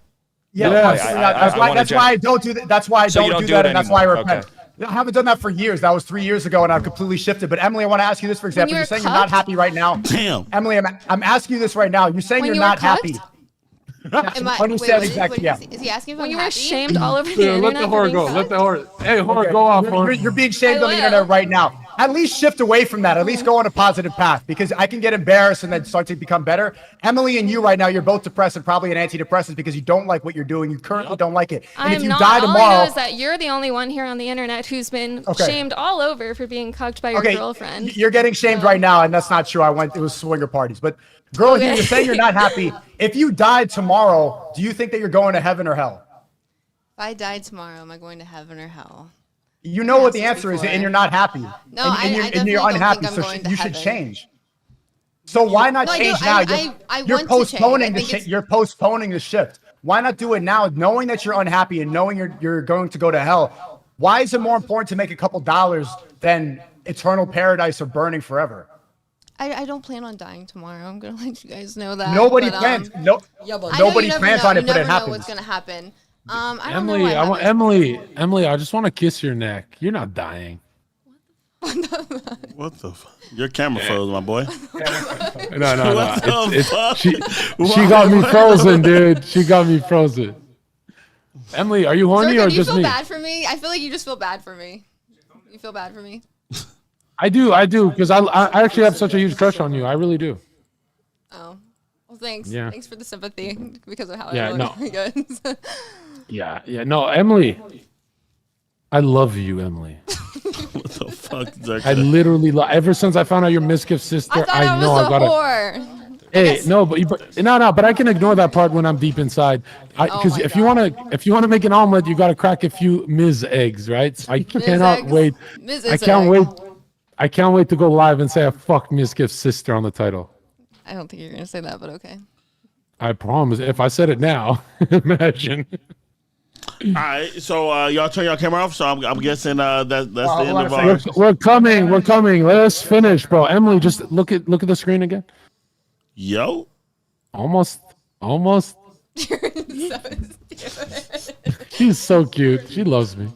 Yeah, Yeah, absolutely I- not. That's I why. wanna That's why I don't do that. That's why I So you don't don't do do that, it and that's why I anymore. repent. Okay. I haven't done that for years. That was 3 years ago, and I've completely shifted. But Emily, I want to ask you this, for example. you You're were saying you're not cucked? happy right now. Damn. Emily, I'm asking you this right now. You're saying When you're you were not happy. cucked? Am I, Understand wait, exactly, yeah. Is he asking if When I'm you were happy? shamed all over the Dude, internet. let the for horror being go. Let cucked? the horror. Hey, horror, go off, horror. You're being shamed I on the will. internet right now. At least shift away from that. At least go on a positive path, because I can get embarrassed and then start to become better. Emily and you right now, you're both depressed and probably an antidepressant because you don't like what you're doing. You currently don't like it. And if I'm you not. die All I know tomorrow, is that you're the only one here on the internet who's been Okay. shamed all over for being cucked by your okay, girlfriend. you're getting shamed right now, and that's not true. It was swinger parties. But girl, here, Okay. you're saying you're not happy. If you died tomorrow, do you think that you're going to heaven or hell? If I died tomorrow, am I going to heaven or hell? You know what the Yes, answer is, before. and you're not happy. No, and, I you're definitely don't unhappy, think I'm so going to you should heaven. change. So why not No, I do. change now? I You're want to change. postponing I the think shit. it's- You're postponing the shift. Why not do it now, knowing that you're unhappy and knowing you're going to go to hell? Why is it more important to make a couple dollars than eternal paradise or burning forever? I don't plan on dying tomorrow. I'm gonna let you guys know that. Nobody but, plans. No, Yeah, but I know you nobody never plans know. on it, You but it never know happens. what's gonna happen. I don't Emily, know what I want happens. Emily, I just want to kiss your neck. You're not dying. What the fuck? Your camera froze, my boy. No. What the It's- fuck? she Why- got me frozen, dude. She got me frozen. Emily, are you horny Zherka, or do you just feel me? bad for me? I feel like you just feel bad for me. You feel bad for me? I do, because I actually have such a huge crush on you. I really do. Oh. Well, thanks. Yeah. Thanks for the sympathy because of how Yeah, I look. no. Good. Yeah. No, Emily, I love you, Emily. What the fuck, Zherka? I literally ever since I found out you're Miss Gift's sister. I thought I was know a I gotta. whore. Hey, no, but I can ignore that part when I'm deep inside. Because my if you wanna make an omelet, you gotta crack a few Ms. eggs, right? So I cannot eggs. wait. Ms. I can't egg. wait. I can't wait to go live and say I fucked Miss Gift's sister on the title. I don't think you're gonna say that, but okay. I promise. If I said it now, imagine. All right, so y'all turn your camera off. So I'm guessing that's the end hold of on a our. second. We're coming. Let us finish, bro. Emily, just look at the screen again. Yo, Almost. You're so stupid. She's so cute. She loves me.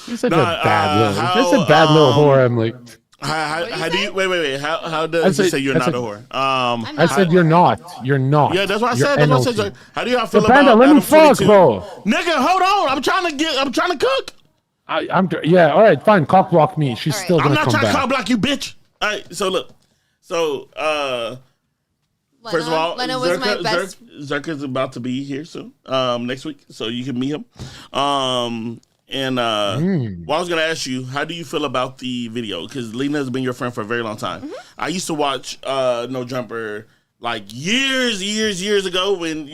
She's such Nah, a bad little. how, She's a bad little whore, Emily. how do you wait? How does I he said- say you're I not said- a whore? I'm I not said a you're whore. not. You're not. Yeah, that's what I You're said. That's what I NLT. said. How do y'all feel Panda, about let me Adam fuck, 22? bro. Nigga, hold on. I'm trying to cook. Yeah, all right, fine. Cock block me. She's All right. still I'm gonna not come trying to back. call block you, bitch. All right, so look. So first of all, Lena was my best. Zherka's about to be here soon. Next week, so you can meet him. And well, I was gonna ask you, how do you feel about the video? Because Lena has been your friend for a very long time. Mm-hmm. I used to watch No Jumper like years ago when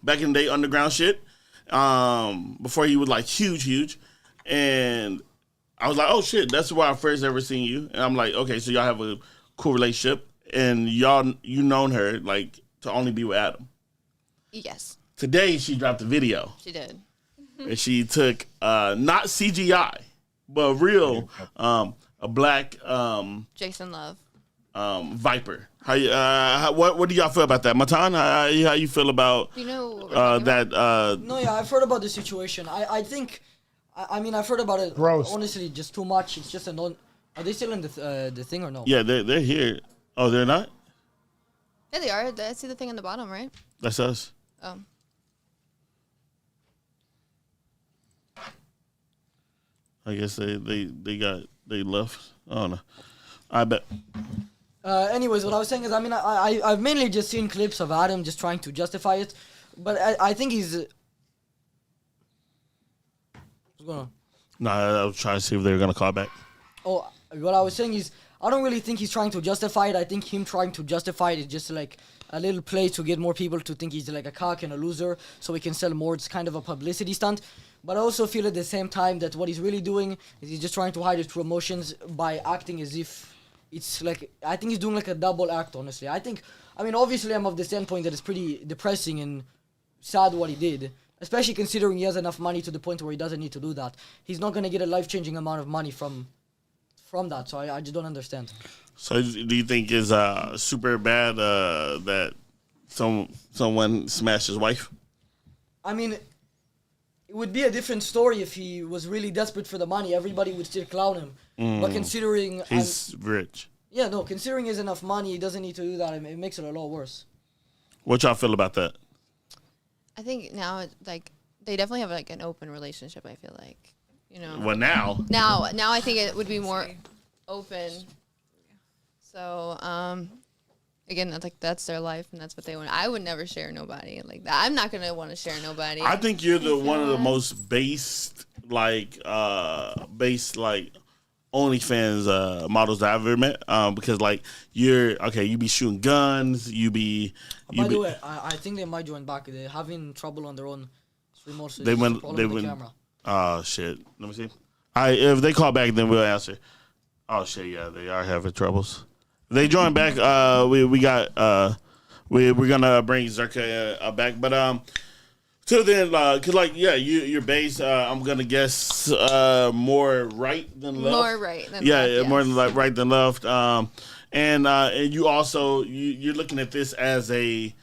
back in the day underground shit. Before he was like huge, and I was like, oh shit, that's where I first ever seen you. And I'm like, okay, so y'all have a cool relationship, and you known her like to only be with Adam. Yes, Today she dropped a video. she did. And she took not CGI, but real a black Jason Love. viper. What do y'all feel about that, Matan? How you feel about You know what we're talking about? that? No, yeah, I've heard about the situation. I think, I mean, I've heard about it. Gross. Honestly, just too much. It's just a non. Are they still in the thing or no? Yeah, they're here. Oh, they're not. Yeah, they are. I see the thing on the bottom, right? That's us. Oh. I guess they left. I don't know. I bet. Anyways, what I was saying is, I mean, I've mainly just seen clips of Adam just trying to justify it, but I think he's. What's going on? No, I was trying to see if they were gonna call back. Oh, what I was saying is, I don't really think he's trying to justify it. I think him trying to justify it is just like a little play to get more people to think he's like a cock and a loser, so he can sell more. It's kind of a publicity stunt. But I also feel at the same time that what he's really doing is he's just trying to hide his true emotions by acting as if it's like, I think he's doing like a double act, honestly. I mean, obviously I'm of the standpoint that it's pretty depressing and sad what he did, especially considering he has enough money to the point where he doesn't need to do that. He's not going to get a life-changing amount of money from that, so I just don't understand. So do you think it's super bad that someone smashed his wife? I mean, it would be a different story if he was really desperate for the money. Everybody would still clown him. But considering... He's rich. Yeah, no, considering he has enough money, he doesn't need to do that. It makes it a lot worse. What y'all feel about that? I think now, like, they definitely have, like, an open relationship, I feel like. You know. Well, now. Now I think it would be more open. So, again, that's their life and that's what they want. I would never share nobody like that. I'm not gonna want to share nobody. I think you're one of the most based OnlyFans models that I've ever met. Because like you be shooting guns, By the way, I think they might join back. They're having trouble on their own. They went. Camera. Oh shit! Let me see. If they call back, then we'll answer. Oh shit! Yeah, they are having troubles. If they join back. We're gonna bring Zherka back, but till then, cause like you're based. I'm gonna guess more right than left. More right than left. Yeah, more than right than left. And you also you're looking at this as a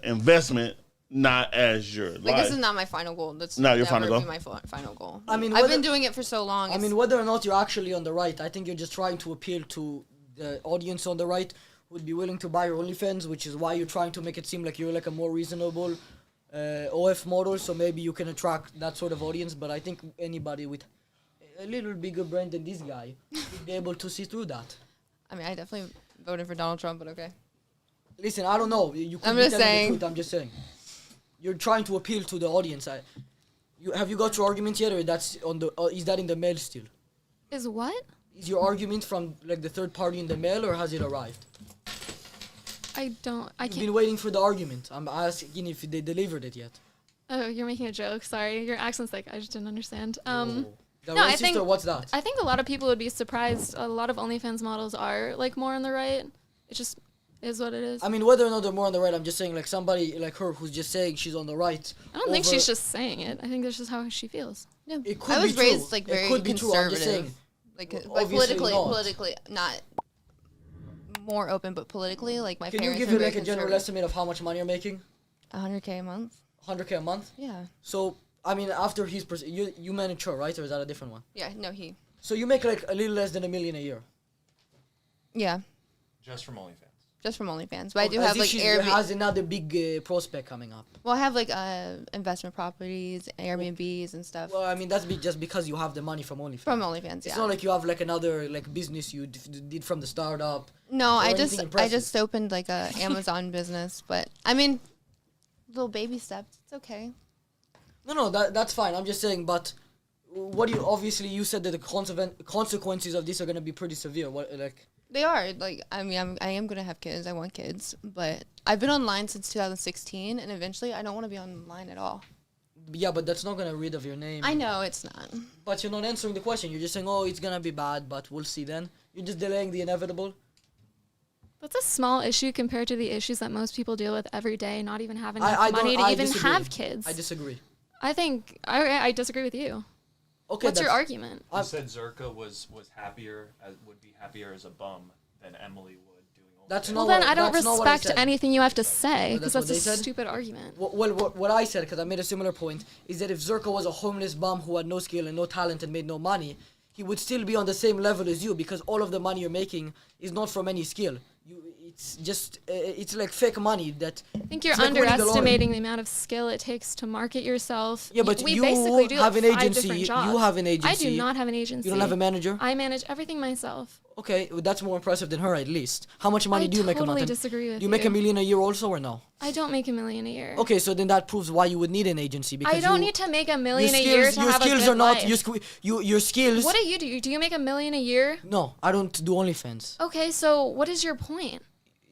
investment. Not as your life. Like, this is not my final goal. That's not your never final goal. Be my final goal. I mean, I've been doing it for so long. I mean, whether or not you're actually on the right, I think you're just trying to appeal to the audience on the right who would be willing to buy your OnlyFans, which is why you're trying to make it seem like you're like a more reasonable OF model, so maybe you can attract that sort of audience. But I think anybody with a little bigger brain than this guy would be able to see through that. I mean, I definitely voted for Donald Trump, but okay. Listen, I don't know. You could I'm be just telling saying. the truth. I'm just saying. You're trying to appeal to the audience. Have you got your argument yet, or that's on the? Is that in the mail still? Is what? Is your argument from like the third party in the mail, or has it arrived? I You've can't. been waiting for the argument. I'm asking if they delivered it yet. Oh, you're making a joke. Sorry, your accent's like I just didn't understand. The No, I racist, think- or what's that? I think a lot of people would be surprised. A lot of OnlyFans models are like more on the right. It just is what it is. I mean, whether or not they're more on the right, I'm just saying like somebody like her who's just saying she's on the right. I don't think she's just saying it. I think that's just how she feels. No, It could I was be true. raised like It very could be true, I'm just conservative. saying. Like Obviously politically not more open, but politically, like my Can you parents give are me very like a general conservative. estimate of how much money you're making? 100K a month. 100K a month. Yeah. So I mean, after he's you manage her, right, or is that a different one? Yeah. No, he. So you make like a little less than $1 million a year. Yeah. Just from OnlyFans. Just from OnlyFans, but I do As have if like she Airbnb. has another big prospect coming up. Well, I have like investment properties, Airbnbs, and stuff Well, I mean that's just because you have the money from OnlyFans. from OnlyFans. It's Yeah. not like you have like another like business you did from the startup. No, or I anything just impressive. opened like a Amazon business, but I mean, little baby steps. It's okay. No, that's fine. I'm just saying, but what do you obviously you said that the consequences of this are gonna be pretty severe. What like? They are like I mean I am gonna have kids. I want kids, but I've been online since 2016, and eventually I don't want to be online at all. Yeah, but that's not gonna rid of your name. I know it's not. But you're not answering the question. You're just saying, oh, it's gonna be bad, but we'll see then. You're just delaying the inevitable. That's a small issue compared to the issues that most people deal with every day, not even having enough I money don't- to I even disagree. have kids. I disagree. I think I disagree with you. Okay, What's your that's- argument? You said Zherka would be happier as a bum than Emily would doing OnlyFans. That's Well, not then what, I don't that's not what I respect said. anything you have to say Oh, because that's what that's a they said? stupid argument. Well, what I said, because I made a similar point, is that if Zherka was a homeless bum who had no skill and no talent and made no money, he would still be on the same level as you because all of the money you're making is not from any skill. It's just, it's like fake money that... I think you're it's like winning the lottery. underestimating the amount of skill it takes to market yourself. Yeah, but we you basically do have like an 5 agency. different You jobs. have an I agency. do not have an agency. You don't have a manager? I manage everything myself. Okay, well, that's more impressive than her at least. How much money do you make a month? totally disagree with Do you make $1 million a year also or no? I don't make $1 million a year. Okay, so then that proves why you would need an agency. Because I don't need to make $1 million a year to your have skills a good are not life. your skills. What do you do? Do you make $1 million a year? No, I don't do OnlyFans. Okay, so what is your point?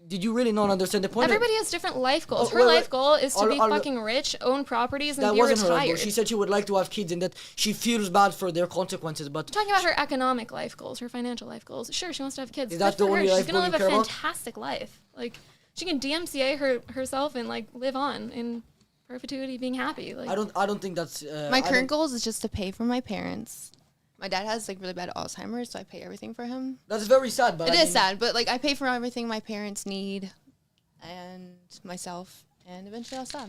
Did you really not understand the point? Everybody has different life goals. Oh, Her wait, life goal is to be I'll- fucking rich, own properties, and That be wasn't her life retired. goal. She said she would like to have kids and that she feels bad for their consequences. But I'm talking about her economic life goals, her financial life goals. Sure, she wants to have kids. Is Good that the for her. only She's life gonna goal you live a care about? fantastic life. Like she can DMCA herself and like live on in perpetuity, being happy. Like I don't think that's My I current don't- goal is just to pay for my parents. My dad has like really bad Alzheimer's, so I pay everything for him. That's very sad. But It I is mean, sad, but like I pay for everything my parents need, and myself, and eventually I'll stop.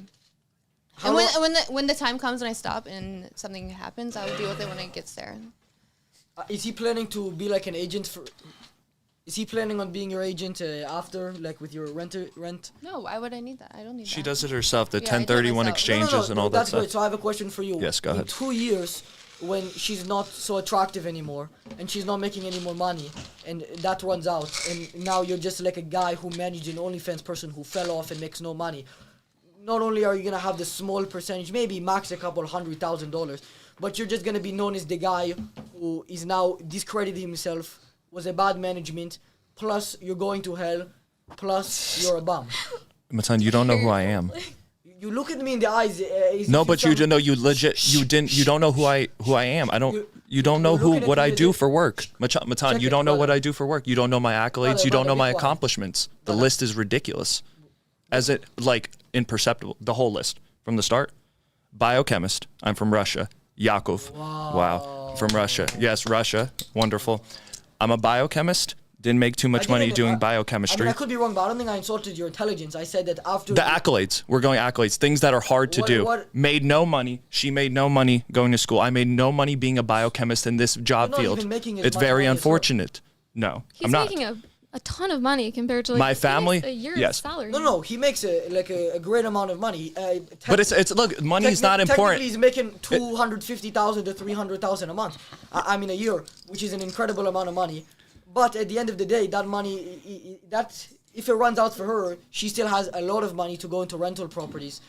How And lo- when the time comes and I stop and something happens, I'll deal with it when it gets there. Is he planning to be like an agent for? Is he planning on being your agent after, like with your rent? No, why would I need that? I don't need that. She does it herself. The Yeah, I do it 1031 myself. exchanges and all that that's stuff. great. So I have a question for you. Yes, go In ahead. 2 years, when she's not so attractive anymore and she's not making any more money, and that runs out, and now you're just like a guy who managed an OnlyFans person who fell off and makes no money. Not only are you gonna have the small percentage, maybe max a couple $100,000, but you're just gonna be known as the guy who is now discredited himself, was a bad management, plus you're going to hell, plus you're a bum. Matan, you don't know who I am. You look at me in the eyes. No, but you don't know. You legit. You don't know who I am. I don't. You don't know you're looking at what me I with do it. for work. Matan, Check you it, don't know what brother. I do for work. You don't know my accolades. Brother, You don't know brother, my be quiet. accomplishments. The list is ridiculous. As it like imperceptible. The whole list from the start. Biochemist. I'm from Russia. Yakov. Wow. From Russia. Yes, Russia. Wonderful. I'm a biochemist. Didn't make too much money doing I biochemistry. mean, I could be wrong, but I don't think I insulted your intelligence. I said that after The accolades. We're going accolades. Things that are hard to What- do. what- Made no money. She made no money going to school. I made no money being a biochemist in this job not field. even making as It's much very money as her. unfortunate. No, he's I'm not. making a ton of money compared to like My he makes family? a year's Yes. salary. No, he makes a great amount of money. But it's look, money is not important. Technically, he's making 250,000 to 300,000 a month. I mean, a year, which is an incredible amount of money. But at the end of the day, that money, that if it runs out for her, she still has a lot of money to go into rental properties,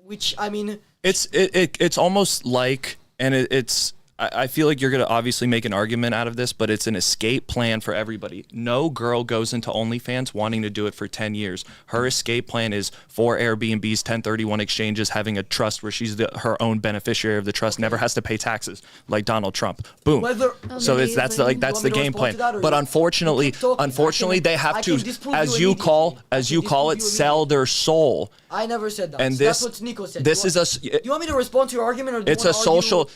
which I mean, It's almost like, and it's. I feel like you're gonna obviously make an argument out of this, but it's an escape plan for everybody. No girl goes into OnlyFans wanting to do it for 10 years. Her escape plan is 4 Airbnbs, 1031 exchanges, having a trust where she's her own beneficiary of the trust, never has to pay taxes like Donald Trump. Boom. whether So that's the, like that's the You want me to game respond plan. to that, or But you- unfortunately, you keep talking. they I have can to, disprove as you you call immediately. I can it, disprove you sell their soul. I never said that. And That's this- what Sneako said. this You is want- a- Do you want me to respond to your argument, or do It's you a wanna argue? social.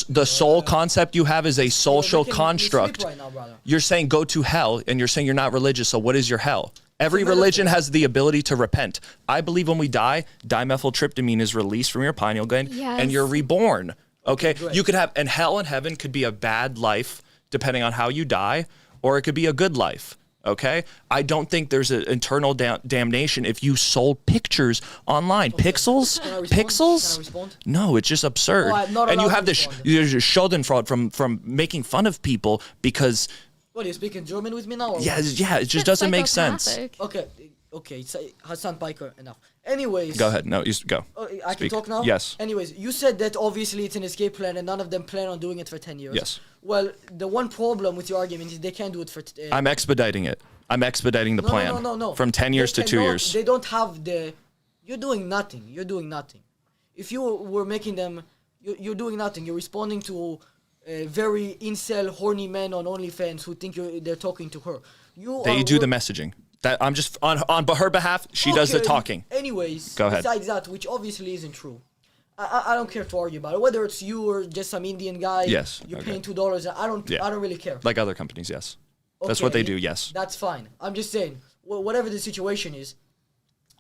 The soul concept you have is a social making me sleep construct. right now, brother. You're saying go to hell, and you're saying you're not religious. So what is your hell? Every It's a religion metaphor. has the ability to repent. I believe when we die, dimethyltryptamine is released from your pineal gland, and you're Yes. reborn. Okay, great. you could have, and hell and heaven could be a bad life depending on how you die, or it could be a good life. Okay, I don't think there's an eternal damnation if you sold pictures online. Pixels, Can I respond? pixels. Can I respond? No, it's just absurd. No, I'm not and you allowed have to this respond. there's a Schadenfreude from making fun of people because What, are you speaking German with me now? Or yeah, what? it just It's doesn't make sense. psychopathic. Okay, it's Hassan Piker enough. Anyways. Go ahead. No, you go. I can Speak. talk now? Yes. Anyways, you said that obviously it's an escape plan and none of them plan on doing it for 10 years. Yes. Well, the one problem with your argument is they can't do it for... I'm expediting it. I'm expediting the plan No. from 10 years They to 2 cannot- years. They don't have the... You're doing nothing. If you were making them... You're doing nothing. You're responding to very incel, horny men on OnlyFans who think they're talking to her. They do the messaging. That I'm just on her behalf. She does the Okay, talking. Anyways, Go ahead. besides that, which obviously isn't true, I don't care to argue about it. Whether it's you or just some Indian guy, Yes, you're okay. paying $2. I don't really care. Like other companies, yes. That's what they do. Yes. That's fine. I'm just saying, whatever the situation is,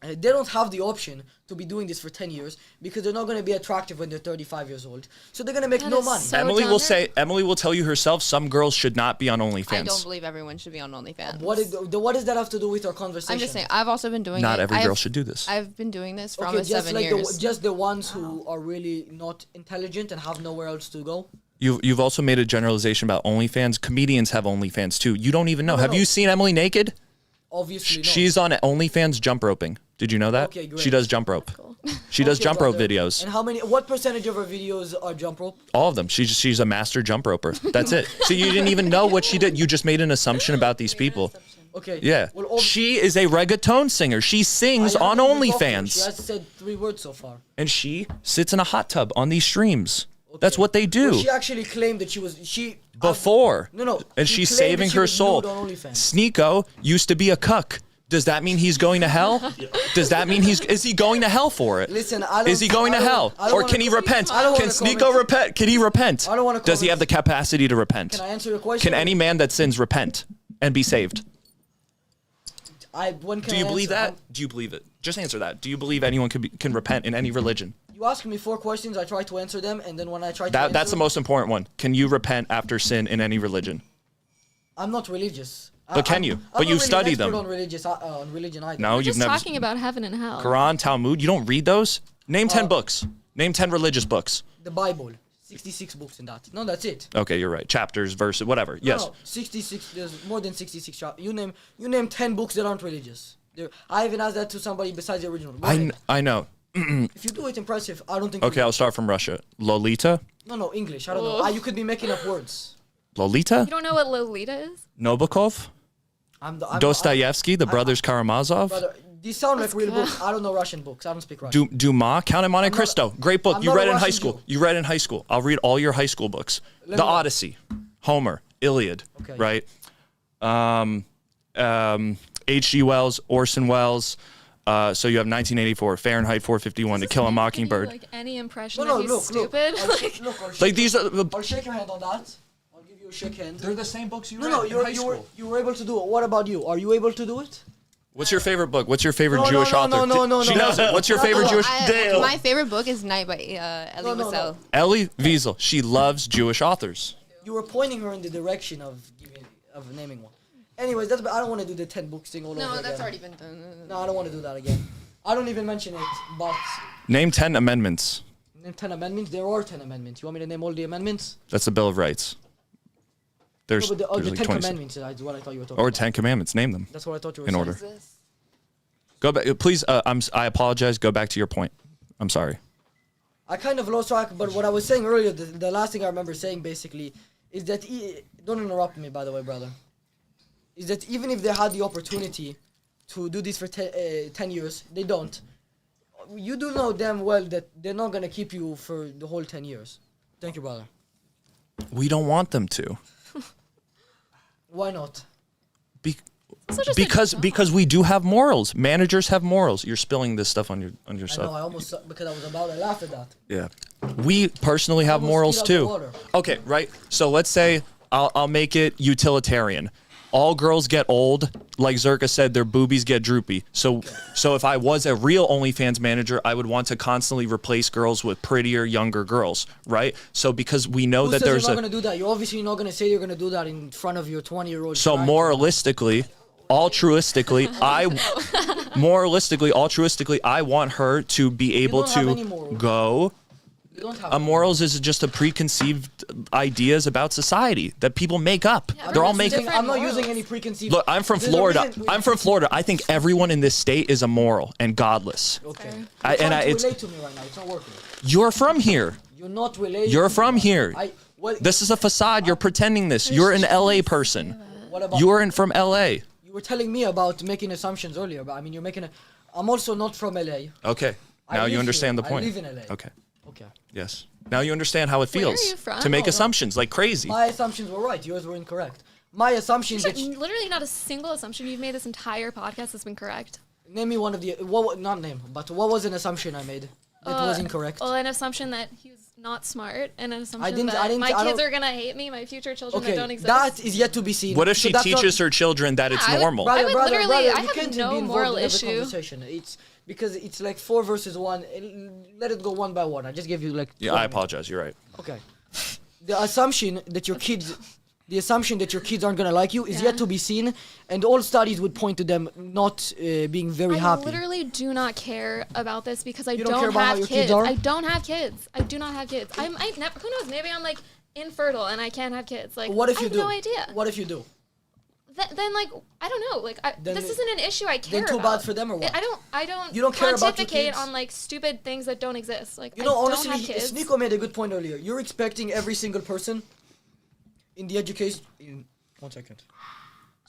they don't have the option to be doing this for 10 years because they're not going to be attractive when they're 35 years old. So they're going to make That no is money. so Emily will tell you herself some girls should not be on OnlyFans. I don't believe everyone should be on OnlyFans. What does that have to do with our conversation? I'm just saying, I've also been doing Not it. every girl should do this. I've been doing this for Okay, almost just 7 like years. just the ones who are really not intelligent and have nowhere else to go. You've also made a generalization about OnlyFans. Comedians have OnlyFans too. You don't even know. Have you seen Emily naked? Obviously, no. She's on OnlyFans jump roping. Did you know that? Okay, great. She does jump rope. She does jump rope videos. And what percentage of her videos are jump rope? All of them. She's a master jump roper. That's it. So you didn't even know what she did. You just made an assumption about these people. Okay. Yeah. Well, she is a reggaeton singer. She sings on OnlyFans. She has said 3 words so far. And she sits in a hot tub on these streams. Okay. That's what they do. Well, she actually claimed that before. No. And she's saving her soul. Sneako used to be a cuck. Does that mean he's going to hell? Does that mean is he going to hell for it? Listen, is he going to hell? Or can he repent? Can Sneako repent? Can he repent? I don't want to. Does he have the capacity to repent? Can I answer your question? Can any man that sins repent and be saved? Do you believe that? Do you believe it? Just answer that. Do you believe anyone can repent in any religion? You ask me 4 questions, I try to answer them, and then when I try to that's the most important one. Can you repent after sin in any religion? I'm not religious. But can you? But you study them. On religion either. No, you've never. Talking about heaven and hell. Quran, Talmud. You don't read those? Name 10 books. Name 10 religious books. The Bible. 66 books in that. No, that's it. Okay, you're right. Chapters, verses, whatever. Yes. No, 66. There's more than 66 chapters. You name 10 books that aren't religious. I even asked that to somebody besides the original. I know. If you do it impressive, I don't think. Okay, I'll start from Russia. Lolita. No, English. I don't know. You could be making up words. Lolita. You don't know what Lolita is? Nabokov. Dostoevsky, the brothers Karamazov. Brother, these sound like real books. I don't know Russian books. I don't speak Russian. Dumas, Count of Monte Cristo. Great book. You read in high school. You read in high school. I'll read all your high school books. The Odyssey, Homer, Iliad, right? H.G. Wells, Orson Welles. So you have 1984, Fahrenheit 451, To Kill a Mockingbird. Like any impression that he's stupid. I'll shake your hand on that. I'll give you a shake hand. They're the same books you read in high school. You were able to do it. What about you? Are you able to do it? What's your favorite book? What's your favorite Jewish author? No. She knows it. What's your favorite Jewish? My favorite book is Night by Elie Wiesel. Elie Wiesel. She loves Jewish authors. You were pointing her in the direction of naming one. Anyways, I don't want to do the 10 books thing all over again. No, that's already been done. No, I don't want to do that again. I don't even mention it, but... Name 10 amendments. Name 10 amendments? There are 10 amendments. You want me to name all the amendments? That's the Bill of Rights. There's the like 10 20. commandments is what I thought you were talking about. Or 10 commandments. Name them. That's what I thought you were in saying. order. Go back. Please, I apologize. Go back to your point. I'm sorry. I kind of lost track, but what I was saying earlier, the last thing I remember saying basically, is that... Don't interrupt me, by the way, brother. Is that even if they had the opportunity to do this for 10 years, they don't. You do know damn well that they're not going to keep you for the whole 10 years. Thank you, brother. We don't want them to. Why not? Because we do have morals. Managers have morals. You're spilling this stuff on yourself. I know, I almost, because I was about to laugh at that. Yeah. We personally have morals too. Okay, right? So let's say I'll make it utilitarian. All girls get old. Like Zherka said, their boobies get droopy. So if I was a real OnlyFans manager, I would want to constantly replace girls with prettier, younger girls, right? So because we know that there's you're not going to do that? You're obviously not going to say you're going to do that in front of your 20-year-old. So moralistically, altruistically, I want her to be able to go. Morals is just a preconceived ideas about society that people make up. Yeah, they're all making. I'm not using any preconceived. Look, I'm from Florida. I think everyone in this state is immoral and godless. Okay. Relate to me right now. It's not working. You're from here. You're not related. You're from here. This is a facade. You're pretending this. You're an LA person. What about you're from LA. You were telling me about making assumptions earlier, but I mean, I'm also not from LA. Okay. Now you understand the point. I live in LA. Okay. Okay. Yes. Now you understand how it feels to make assumptions like crazy. My assumptions were right. Yours were incorrect. My assumption that literally not a single assumption you've made this entire podcast has been correct. Name me one of the not name, but what was an assumption I made that was incorrect? Well, an assumption that he was not smart, and an assumption that my kids are gonna hate me, my future children that don't exist. That is yet to be seen. What if she teaches her children that it's normal? I have no moral issue. It's because it's like 4 versus 1. Let it go one by one. I just gave you like. Yeah, I apologize. You're right. Okay. The assumption that your kids aren't gonna like you is yet to be seen, and all studies would point to them not being very happy. I literally do not care about this because I don't don't care about have how your kids. kids are? I don't have kids. I do not have kids. Who knows? Maybe I'm like infertile and I can't have kids. Like, What if I you have do? no idea. What if you do? Then like I don't know. Like Then this isn't an issue I care then too about. bad for them or what? I don't. You don't care about your pontificate kids? on like stupid things that don't exist. Like You know, I honestly, don't have kids. Sneako made a good point earlier. You're expecting every single person in the education. One second.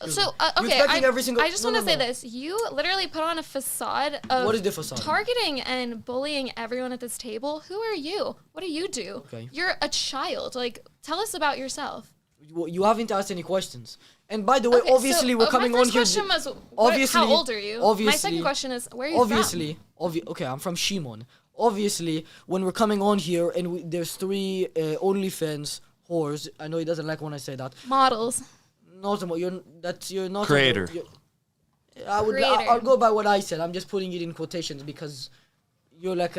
So You're okay, expecting every single- I just no, want to no, say no. this. You literally put on a facade of What is the facade? targeting and bullying everyone at this table. Who are you? What do you do? Okay. You're a child. Like, tell us about yourself. You haven't asked any questions. And by the way, Okay, obviously so, we're coming my on first here. question was, obviously, how old are you? Obviously, My second question is, where are you obviously, okay, I'm from Shimon. Obviously, when we're coming on here and there's 3 OnlyFans whores. I know he doesn't like when I say that. from? Models. Not you're not Creator. I'll go by what I said. I'm just putting it in quotations because you're like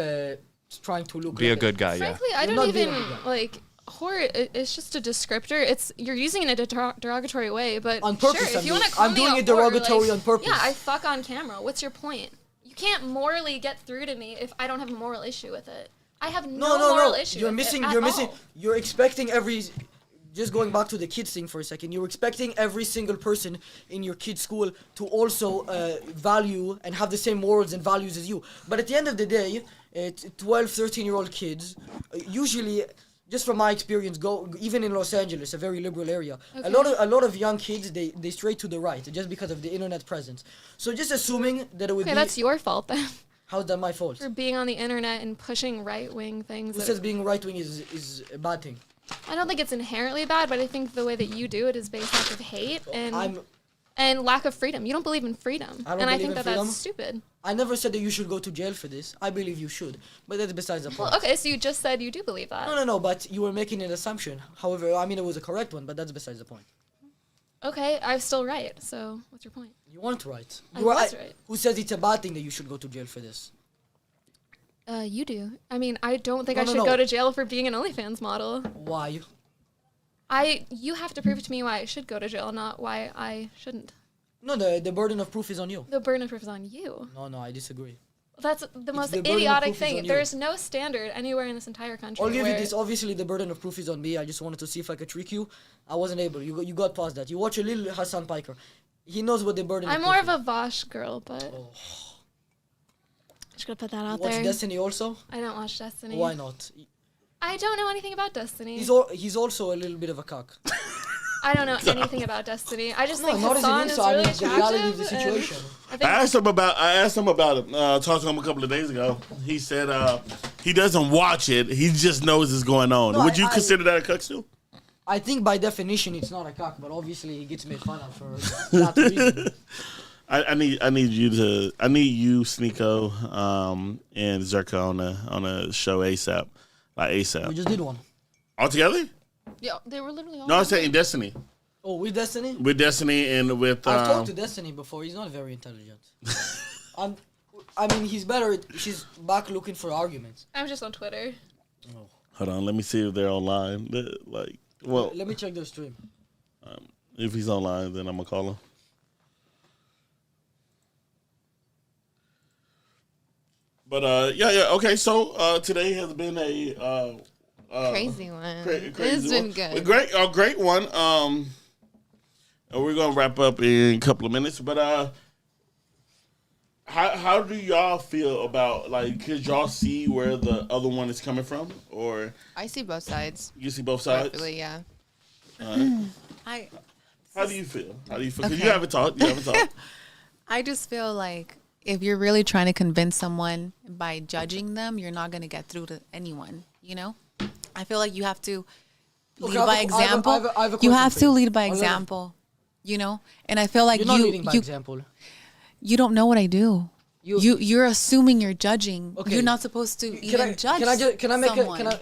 trying to look. Be a like good guy, yeah. Frankly, I You're don't not being even a good guy. like. Whore, it's just a descriptor. You're using it in a derogatory way, but On purpose, sure, I'm if you want to doing- call I'm me doing a it whore, derogatory like, on purpose. Yeah, I fuck on camera. What's your point? You can't morally get through to me if I don't have a moral issue with it. I have no moral issue. You're with missing. It at You're missing. all. You're expecting every. Just going back to the kids thing for a second, you're expecting every single person in your kid's school to also value and have the same morals and values as you. But at the end of the day, 12, 13-year-old kids, usually, just from my experience, go even in Los Angeles, a very liberal area, Okay. a lot of young kids they stray to the right just because of the internet presence. So just assuming that it would Okay, be. that's your fault then How's that my fault? for being on the internet and pushing right-wing things. Who that says being right wing is a bad thing? I don't think it's inherently bad, but I think the way that you do it is based off of hate and lack of freedom. You don't believe in freedom, I don't and I believe think in that freedom. that's stupid. I never said that you should go to jail for this. I believe you should, but that's besides the point. Well, okay, so you just said you do believe that. No, but you were making an assumption. However, I mean, it was a correct one, but that's besides the point. Okay, I'm still right. So what's your point? You weren't right. I was right. Who says it's a bad thing that you should go to jail for this? You do. I mean, I don't think No, I no, should no. go to jail for being an OnlyFans model. Why? You have to prove to me why I should go to jail, not why I shouldn't. No, the burden of proof is on you. The burden of proof is on you. No, I disagree. That's the most the burden of idiotic proof is thing. on you. There's no standard anywhere in this entire country. I'll give you where- this. Obviously, the burden of proof is on me. I just wanted to see if I could trick you. I wasn't able. You got past that. You watch a little Hassan Piker. He knows what the burden. I'm of more proof of a Vosh girl, but just gonna put that is. out You watch there. Destiny also. I don't watch Destiny. Why not? I don't know anything about Destiny. He's also a little bit of a cock. I don't know anything about Destiny. I just No, think not as an Hassan is insult. I really mean, the reality of the attractive. and situation. I think I asked him about it. Talked to him a couple of days ago. He said he doesn't watch it. He just knows it's going on. No, Would you I- consider that a cuck still? I think by definition it's not a cock, but obviously he gets made fun of for that reason. I need you, Sneako, and Zherka on a show ASAP, like We ASAP. just did one. All together? yeah, they were literally all. No, I'm saying Destiny. Oh, with Destiny? With Destiny and with I've talked to Destiny before. He's not very intelligent. I mean, he's better. She's back looking for arguments. I'm just on Twitter. hold on, let me see if they're online. Like, well, Let me check their stream. if he's online, then I'm gonna call him. But yeah. Okay, so today has been a Crazy one. crazy It's been one. good. A great one. And we're gonna wrap up in a couple of minutes. But how do y'all feel about, like, could y'all see where the other one is coming from, or I see both sides. you see both sides? Perfectly, yeah. I How do you feel? Because Okay. you haven't talked. I just feel like if you're really trying to convince someone by judging them, you're not going to get through to anyone, you know? I feel like you have to lead Okay, I by have a- I have a- example. I have a You question have for to you. lead by I'll let- example, you know? And I feel like You're not leading by you example. you don't know what I do. You're assuming you're judging. Okay. You're not supposed to even judge someone.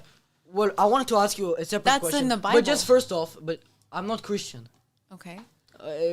Well, I wanted to ask you a separate That's question. in the But just Bible. first off, but I'm not Christian. Okay.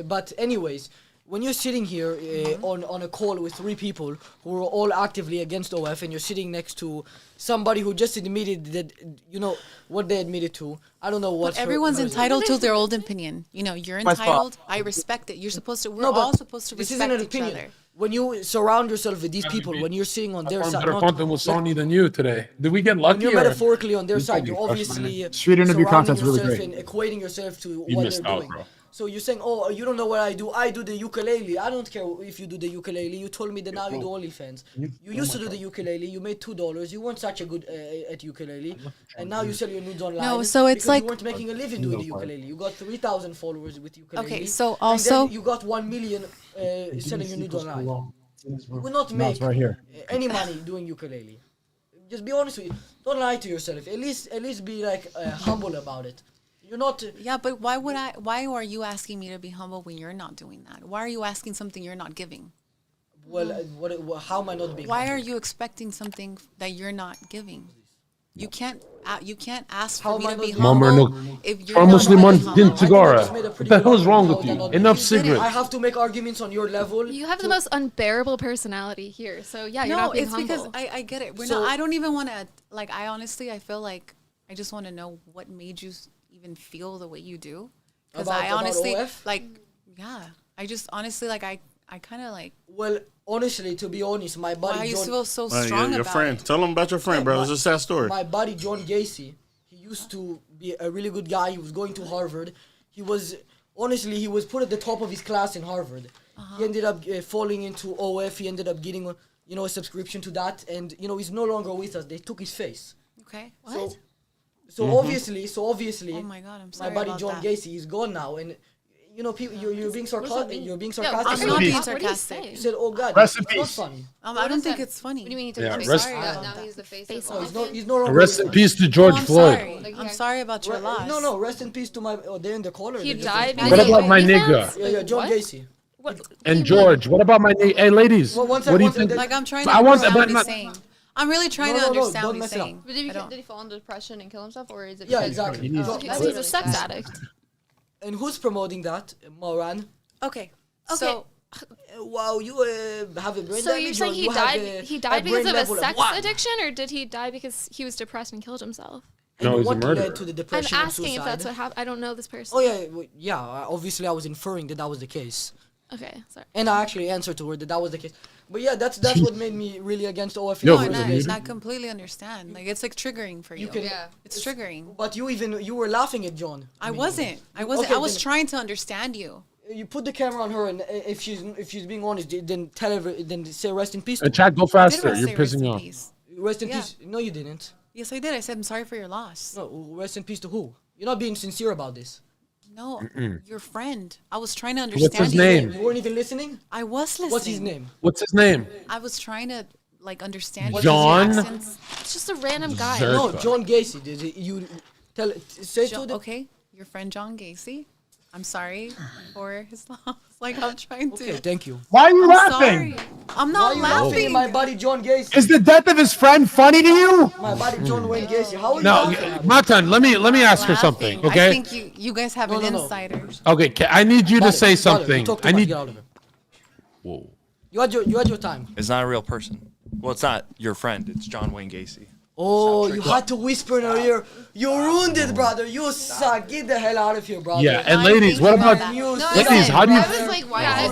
But anyways, when you're sitting here on a call with 3 people who are all actively against OF, and you're sitting next to somebody who just admitted that, you know, what they admitted to. I don't know what. But everyone's entitled to their own opinion. You know, you're My spot. entitled. I respect it. You're supposed to. We're No, but all supposed to this respect isn't an each opinion. other. when you surround yourself with these people, when you're sitting on their I'm side, better not, content with Sony than you today. Did we get when lucky? you're Or? metaphorically on their side, you're obviously Street interview surrounding content's really yourself great. and equating yourself to You what missed they're out, doing. bro. So you're saying, oh, you don't know what I do. I do the ukulele. I don't care if you do the ukulele. You told me that now you do OnlyFans. You used to do the ukulele. You made $2. You weren't such a good at ukulele, and now you sell your nudes online. No, so it's because like- you weren't making a living doing the ukulele. You got 3,000 followers with ukulele. Okay, so and also- then you got 1 million selling your nudes online. You will not No, make it's right here. any money doing ukulele. Just be honest with you. Don't lie to yourself. At least be like humble about it. You're not. Yeah, but why are you asking me to be humble when you're not doing that? Why are you asking something you're not giving? Well, how am I not being? Why humble? are you expecting something that you're not giving? You can't ask How for me am I to be not- Mama, humble no. if you're From not Muslim being on humble. din I think I Tigara. just made a What pretty the good hell is argument wrong how with they're you? not Enough being- cigarettes. I have to make arguments on your level. You have the most unbearable personality here. So yeah, you're No, not being it's humble. because I get it. So- I don't even want to, like, I honestly, I feel like I just want to know what made you even feel the way you do. Because I About honestly, OF? like, yeah, I just honestly, like, I kind of like, Well, honestly, to be honest, my buddy why you John, feel so Like, strong your about friend. it. Tell them about your friend, bro. It's a sad story. my buddy John Gacy, he used to be a really good guy. He was going to Harvard. He was put at the top of his class in Harvard. He ended up falling into OF. He ended up getting a subscription to that, and he's no longer with us. They took his face. Okay. What? So obviously, Oh my God, I'm sorry my buddy about John that. Gacy is gone now, and people, you're being sarcastic. You're being Yeah, sarcastic. I'm what not are you- being what are you sarcastic. saying? You said, "Oh God, Rest in it's not peace. funny." I don't think it's funny. What do you mean he took Yeah, his rest- face? Sorry Now about he's the face Face of off. He's no longer Rest with in us. peace to George I'm Floyd. sorry. Like, I'm yeah. sorry about your loss. No. Rest in peace to my. Oh, they're in the collar. He They just- died. What because about of my OnlyFans? nigga? Yeah, John What? Gacy. What? And George, what about my hey ladies? Well, one What sec, do you one sec, think? that- Like, I'm trying to I want- understand but what he's not- saying. I'm really trying No, to no, no, understand don't what he's mess it up. saying. But did he fall into depression and kill himself, or is it? Yeah, because- exactly. He needs- So- Because so- he's a sex addict. And who's promoting that? Moran. Okay. Okay. So, Wow, you have a brain So damage. you're or saying you have he died because brain of a level sex one? addiction, or did he die because he was depressed and killed himself? And No, he's a what murderer. led to the I'm depression and asking if suicide? that's what happened. I don't know this person. Oh yeah. Obviously, I was inferring that was the case, Okay, sorry. and I actually answered to her that was the case. But yeah, that's what made me really against OF. Yo, no, Where's and the music? I completely understand. Like, it's like triggering for you. can- Yeah. It's triggering. But you were laughing at John. I mean, wasn't. I Okay, was then- trying to understand you. You put the camera on her, and if she's being honest, then tell her, then say rest in peace. To And her. chat, go I did faster. want to You're say rest pissing in me off. peace. Rest in Yeah. peace. No, you didn't. Yes, I did. I said I'm sorry for your loss. No, rest in peace to who? You're not being sincere about this. No, your friend. I was trying to What's understand his you. name? You weren't even listening. I was listening. What's his name? What's his name? I was trying to understand John? your accents. It's just a random guy. Zherka. No, John Gacy. Did you say to the? Okay, your friend John Gacy. I'm sorry for his loss. Like, I'm trying to. Okay, thank you. Why are you I'm laughing? sorry. I'm Why not are you laughing laughing. at my buddy John Gacy? Is the death of his friend funny to you? My buddy John Wayne Gacy. How are you No, laughing at him? Matan, let me ask her something, Laughing. okay? I think you guys have No, an no. insider. Okay, I need you to Brother, say brother, you something. talk too I much, need. get out of here. Whoa. You had your time. It's not a real person. Well, it's not your friend. It's John Wayne Gacy. Oh, you had to whisper in her ear. You ruined it, brother. You suck. Get the hell out of here, brother. Yeah, and I'm ladies, what thinking about about? that. You No, Ladies, listen, how do you- I was like, why? I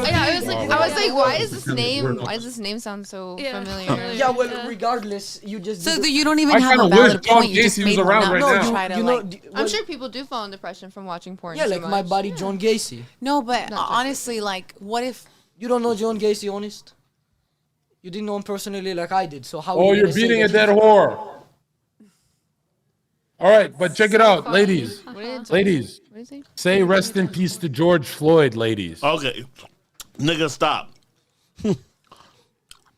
was like, why is this name? Why does this name sound so Yeah. familiar? Yeah, well, regardless, you just. So did- you don't even I have kinda a valid wish John point. You just Gacy was made around one up right to now. try to you know, like. I'm sure people do fall in depression from watching porn. Yeah, too like my much. buddy John Gacy. No, but Not honestly, like, what if? You don't know John Gacy, honest? You didn't know him personally like I did, so how? Oh, are you you're gonna say beating a that dead whore. All right, but check it out, ladies. What did Ladies, what did he say? say rest in peace to George Floyd, ladies. Okay. Nigga, stop.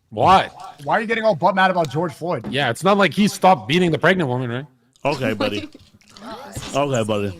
What? Why are you getting all butt mad about George Floyd? Yeah, it's not like he stopped beating the pregnant woman, right? Okay, buddy. Okay, buddy.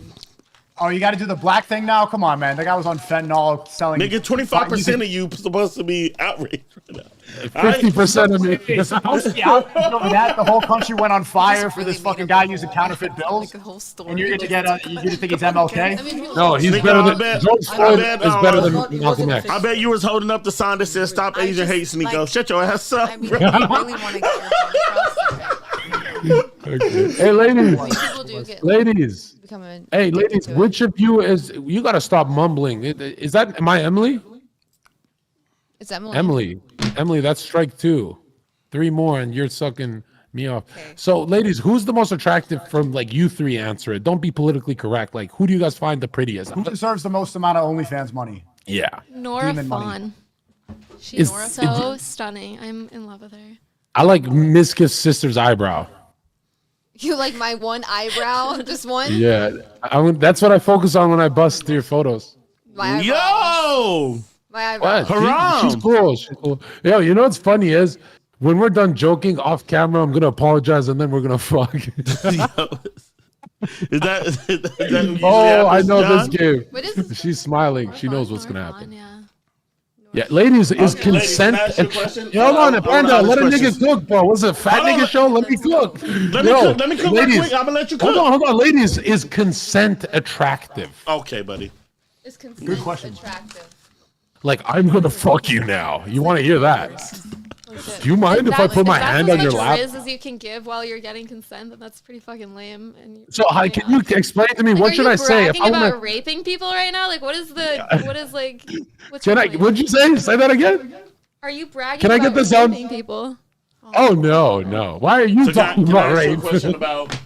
Oh, you got to do the black thing now? Come on, man. The guy was on fentanyl selling. Nigga, 25% of you supposed to be outraged right now. 50% of me. Over that, the whole country went on fire for really this made fucking up guy a using whole- counterfeit bills. Like a whole story. And you're gonna just get you think he's MLK? I mean, people No, he's Nigga, better I than bet- George I Floyd bet, is better He than wasn't Malcolm a X. I bet you was holding up the sign that says "Stop I Asian just, Hate, Sneako." like- Shut your ass up. I mean, bro. if you really want to get your point across. Hey, ladies, people do get ladies. become a Hey, ladies, to it. which of you is? You gotta stop mumbling. Is that? Am I Emily? It's Emily. Emily, that's strike 2. 3 more, and you're sucking me off. So, ladies, who's the most attractive from like you three? Answer it. Don't be politically correct. Like, who do you guys find the prettiest? Who deserves the most amount of OnlyFans money? Yeah. Nora Demon money. Fawn. She's Is- So stunning. I'm in love with her. I like Miskiff's sister's eyebrow. You like my one eyebrow? Just one? Yeah, that's what I focus on when I bust your photos. My eyebrow. Yo! My eyebrow. What? Haram. She's cool. She's cool. Yo, you know what's funny is when we're done joking off camera, I'm gonna apologize and then we're gonna fuck. Is that usually Oh, I happens, know John? this game. What is She's smiling. She knows Nora what's gonna Fawn, happen. Yeah. Yeah, ladies, is Okay, ladies, consent. can I ask you a question? Yo, hold on, I wanna Panda, ask let a questions. nigga cook, bro. What's it, fat Hold on, nigga show? Let me cook. Let me cook real quick. I'm gonna let you cook. Hold on, ladies. Is consent attractive? Okay, buddy. Is consent Good question. attractive? Like, I'm gonna fuck you now. You want to hear that? Do you mind if I put my hand on your lap? As much as you can give while you're getting consent, then that's pretty fucking lame. And So, can you explain to me Like, what are should you I say if bragging I about want? raping people right now? Like, what is the what is like? What's Can your I? point? What'd you say? Say that again. Are you bragging? Can I get about this on- raping people? Oh no. Why are you So talking can I about ask you a rape? question about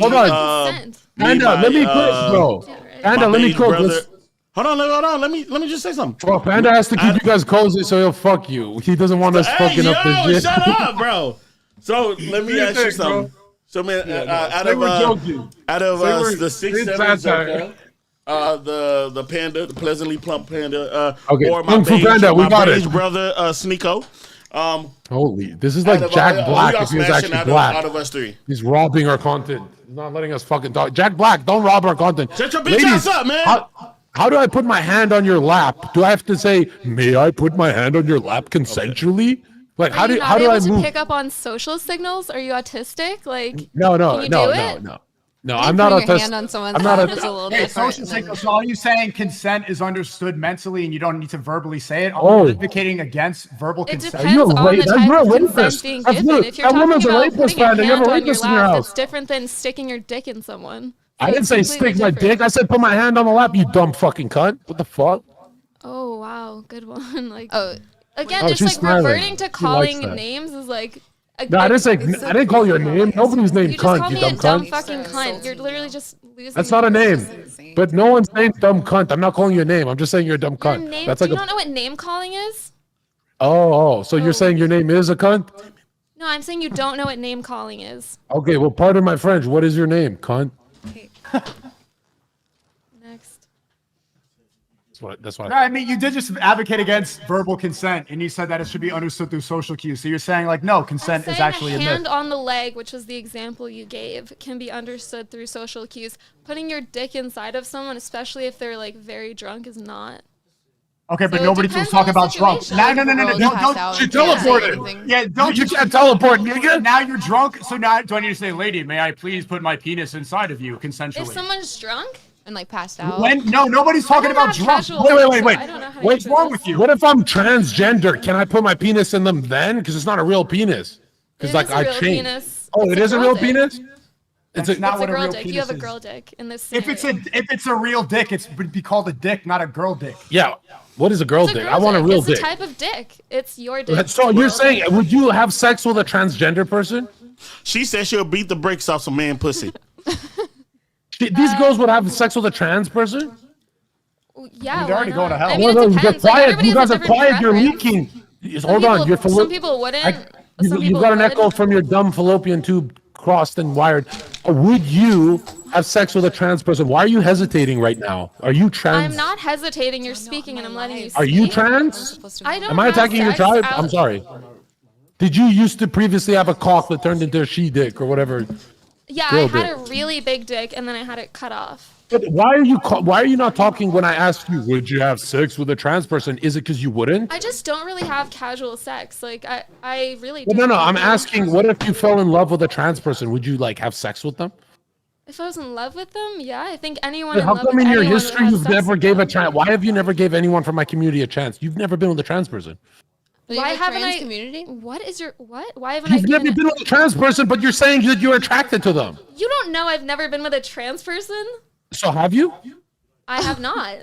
Hold on. Consent. Panda, my, let me cook, bro. Yeah, right. Panda, let me baby cook. brother- Let's- Hold on. Let me just say something. Well, Panda has to keep you guys cozy, so he'll fuck you. He doesn't want us Hey, fucking up yo, his shit. shut up, bro. So let me ask you think, bro? something. So man, out Say of we're joking. out of Say we're- the 6, it's 7 satire. Zherka, the panda, the pleasantly plump panda, Okay, or my Kung Fu beige, Panda, we my got beige it. brother Sneako. Holy, this is like Out of, Jack who Black y'all if he was smashing actually out of black. us three. He's robbing our content. He's not letting us fucking talk. Jack Black, don't rob our content. Shut your bitch ass up, man. How do I put my hand on your lap? Do I have to say, "May I put my hand on your lap consensually"? Like, how Are you do not how do able I to move? pick up on social signals? Are you autistic? Like, No, can you do it? No, You I'm not putting your autistic. hand on someone's I'm not lap a- is a little Hey, different. social than- signals. So are you saying consent is understood mentally and you don't need to verbally say it? Oh. I'm advocating against verbal It consent. depends you a on the rape- type you're a of consent rapist. being That's given. good. If you're That talking woman's a about rapist, putting your man. They have hand a on your rapist in your lap, house. that's different than sticking your dick in someone. I So didn't it's say completely stick my different. dick. I said put my hand on the lap. You dumb fucking cunt. What the fuck? Oh wow, good one. Like Oh, again, Oh, just she's like smiling. reverting to She likes calling that. names is like. No, I didn't say. I didn't call you a name. Nobody's named You just cunt. called You me dumb a dumb cunt. fucking cunt. You're literally just losing. That's not a name. But no one's named dumb cunt. I'm not calling you a name. I'm just saying you're a dumb Your cunt. name, That's do like you a. not know what name calling is? So you're saying your name is a cunt? No, I'm saying you don't know what name calling is. Okay, well, pardon my French. What is your name, cunt? Next. That's what. No, I mean, you did just advocate against verbal consent, and you said that it should be understood through social cues. So you're saying, like, no, consent is Saying actually a a hand myth. on the leg, which was the example you gave, can be understood through social cues. Putting your dick inside of someone, especially if they're like very drunk, is not. Okay, but So it nobody was depends talking on the about drunk. situation. No, Girls don't, pass don't. out She and can't say teleported. anything. Yeah, don't You can't teleport, nigga. Now you're drunk, so now do I need to say, lady, may I please put my penis inside of you consensually? If someone's drunk, And like passed out. When no, nobody's talking I don't about have drunk. casual Wait, sex, wait, so wait. I don't know how to What's answer wrong this. with you? What if I'm transgender? Can I put my penis in them then? Because it's not a real penis. Because It like is a I real changed. penis. Oh, It's it a is a girl real dick. penis. That's It's a, not It's what a a girl real dick. penis You have a is. girl dick in this If scenario. it's a real dick, it would be called a dick, not a girl dick. yeah. What is a girl It's a dick? girl I want a dick. real It's dick. a type of dick. It's your dick. So you're saying, would you have sex with a transgender person? She said she'll beat the brakes off some man pussy. These girls would have sex with a trans person? Yeah, They're already why going to not? hell. I mean, No, it you're depends. Like, quiet. everybody You has guys a are different quiet. You're preference. leaking. Some Hold on. people- You're some people wouldn't. Some you people got an would. echo from your dumb fallopian tube crossed and wired. Would you have sex with a trans person? Why are you hesitating right now? Are you trans? I'm not hesitating. You're speaking, and I'm letting you speak. Are you trans? I don't. Am I have attacking your sex tribe? out- I'm sorry. Did you used to previously have a cock that turned into a she dick or whatever? Yeah, Girl I had dick. a really big dick, and then I had it cut off. But why are you not talking when I asked you, would you have sex with a trans person? Is it because you wouldn't? I just don't really have casual sex. Like I really. Well, no, don't. I'm asking, what if you fell in love with a trans person? Would you like have sex with them? If I was in love with them, yeah, I think anyone. How in love come with in your anyone would history have you've sex never with gave a them. trans? Why have you never gave anyone from my community a chance? You've never been with a trans person. Do you Why have a haven't trans I? community? What is your what? Why haven't I You've never given been with a trans person, but you're saying that you're attracted to them. You don't know I've never been with a trans person. So have you? I have not.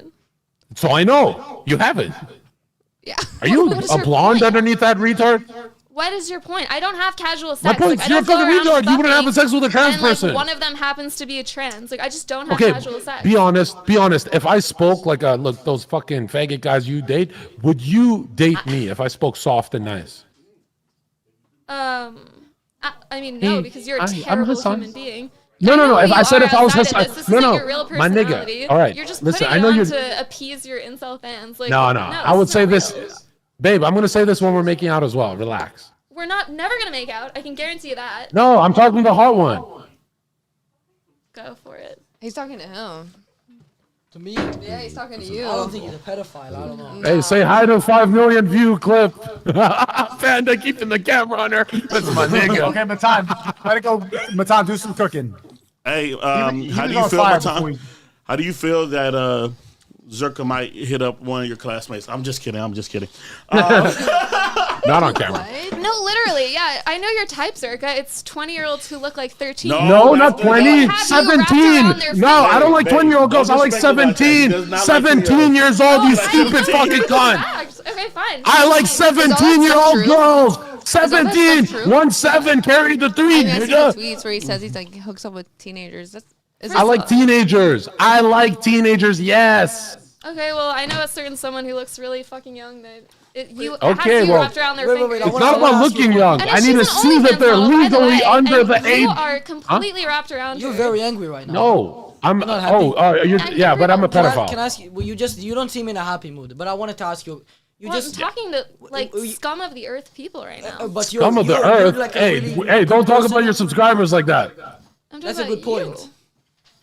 So I know you haven't. Yeah. Are you What is a your blonde point? underneath that retard? What is your point? I don't have casual sex. My point I is you're a don't go fucking around retard. You wouldn't have fucking, sex with a trans and, person. one of them happens to be a trans. I just don't have Okay, casual sex. be honest. Be honest. If I spoke like look, those fucking faggot guys you date, would you date me if I spoke soft and nice? I mean, no, because you're a I'm terrible Hassan. human being. No, I no, know no. who If I you said are if I was outside of Hassan, this no, isn't no, your real my nigga. personality. All right, You're just listen. putting I know it on you're. to appease your incel fans. Like, No, no. I would say this, babe. I'm gonna say this when we're making out as well. Relax. We're never gonna make out. I can guarantee you that. No, I'm talking the hot one. Go for it. He's talking to him. To me, Yeah, he's talking to you. I don't think he's a pedophile. I don't know. Hey, say hi to 5 million view clip. Panda keeping the camera on her. That's my nigga. Okay, Matan, let it go. Matan, do some cooking. Hey, He how was do you on feel, fire Matan? before he- How do you feel that Zherka might hit up one of your classmates? I'm just kidding. Not on camera. No, literally, yeah. I know your type, Zherka. It's 20-year-olds who look like 13. No, not that's- 20. They have you wrapped around 17. their No, I don't like Babe, 20-year-old girls. I don't like disrespect about that. He 17. does not like 17 years old, you stupid fucking cunt. Facts. Okay, fine. I like Fine. 17-year-old true? girls. that 17. stuff true? 1-7 carried the 3, I mean, I see the nigga. tweets where he says he's like hooks up with teenagers. I like teenagers. I like teenagers, yes. Okay, well, I know a certain someone who looks really fucking young that Okay, has you well, wrapped around their wait, fingers. I It's wanna- not I wanna about ask you looking one. young. And I she's need to an see that OnlyFans they're model, by the legally way, under and the age. You are completely wrapped around You're her. very angry right now. No, I'm. not happy. Yeah, but I'm a Can I pedophile. ask you? Well, you don't seem in a happy mood. But I wanted to ask you. You Well, just. I'm talking to like you- scum of the earth people right now. But you're, Scum of the you're earth. like a Hey, really hey, don't good talk person. about your subscribers like that. I'm talking That's a about good point. you.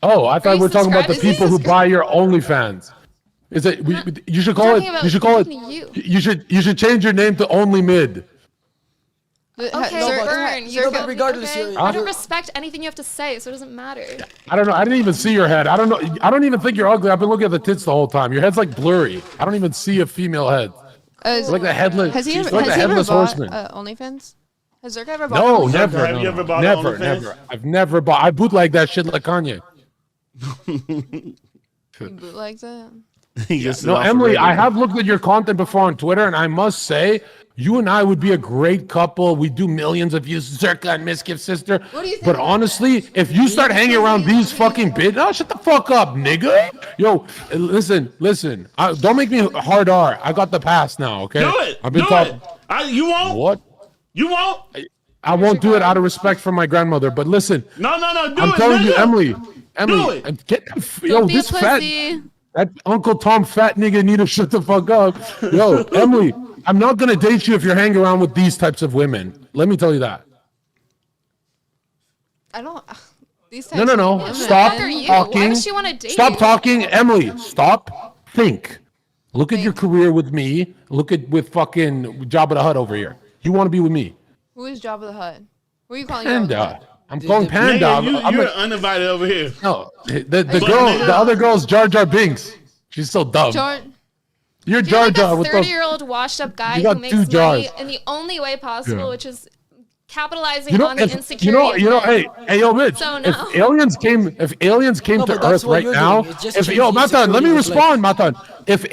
Oh, I thought we were talking about the subscribed? Is he people who buy your OnlyFans. Is it? You should call talking it. about You should call it. talking to you. You should change your name to Only Mid. Okay, but- burn. no, but regardless, okay? you're- I don't respect anything you have to say, so it doesn't matter. I don't know. I didn't even see your head. I don't know. I don't even think you're ugly. I've been looking at the tits the whole time. Your head's like blurry. I don't even see a female head. It's like the headless. Has he It's ever, like the has he ever headless bought horseman. OnlyFans? Has Zherka ever bought No, OnlyFans? never. Have no, you ever bought never, OnlyFans? never. I've never bought. I bootleg that shit like Kanye. He bootlegs it? He gets it No, off the Emily, radio. I have looked at your content before on Twitter, and I must say, you and I would be a great couple. We do millions of views, Zherka and Miskiff's sister. What do you think But about honestly, if you start hanging around these fucking oh, shut the fuck up, nigga. Yo, listen. Don't make me hard R. I got the pass now, okay? Do it. I've been Do talking. it. You won't. What? You won't. I won't do it out of respect for my grandmother. But listen, No. Do I'm it. telling you, nigga. Emily, it. get yo, Don't be a this fat. pussy. That Uncle Tom fat nigga need to shut the fuck up. Yo, Emily, I'm not gonna date you if you're hanging around with these types of women. Let me tell you that. I don't. These No. types of women. Stop Who are you? talking. Why does she wanna date Stop you? talking, Emily. Stop. Think. Look at your career with me. Look at with fucking Jabba the Hutt over here. You want to be with me? Who is Jabba the Hutt? Who are you calling Jabba the Panda. Hutt? I'm calling Panda. Nigga, I'm you're like, uninvited over here. no, the other girl's Jar Jar Binks. She's so dumb. George, You're You're Jar like Jar a with those. 30-year-old washed-up guy You who got makes two money jars. in the only way possible, Yeah. which is capitalizing You know, on the if, insecurity. you know, of men. hey, yo, Mitch. So If no. aliens came No, to but that's Earth what right you're now, doing. It's just if changing yo, Matan, let me insecurity with, like- respond, Matan. If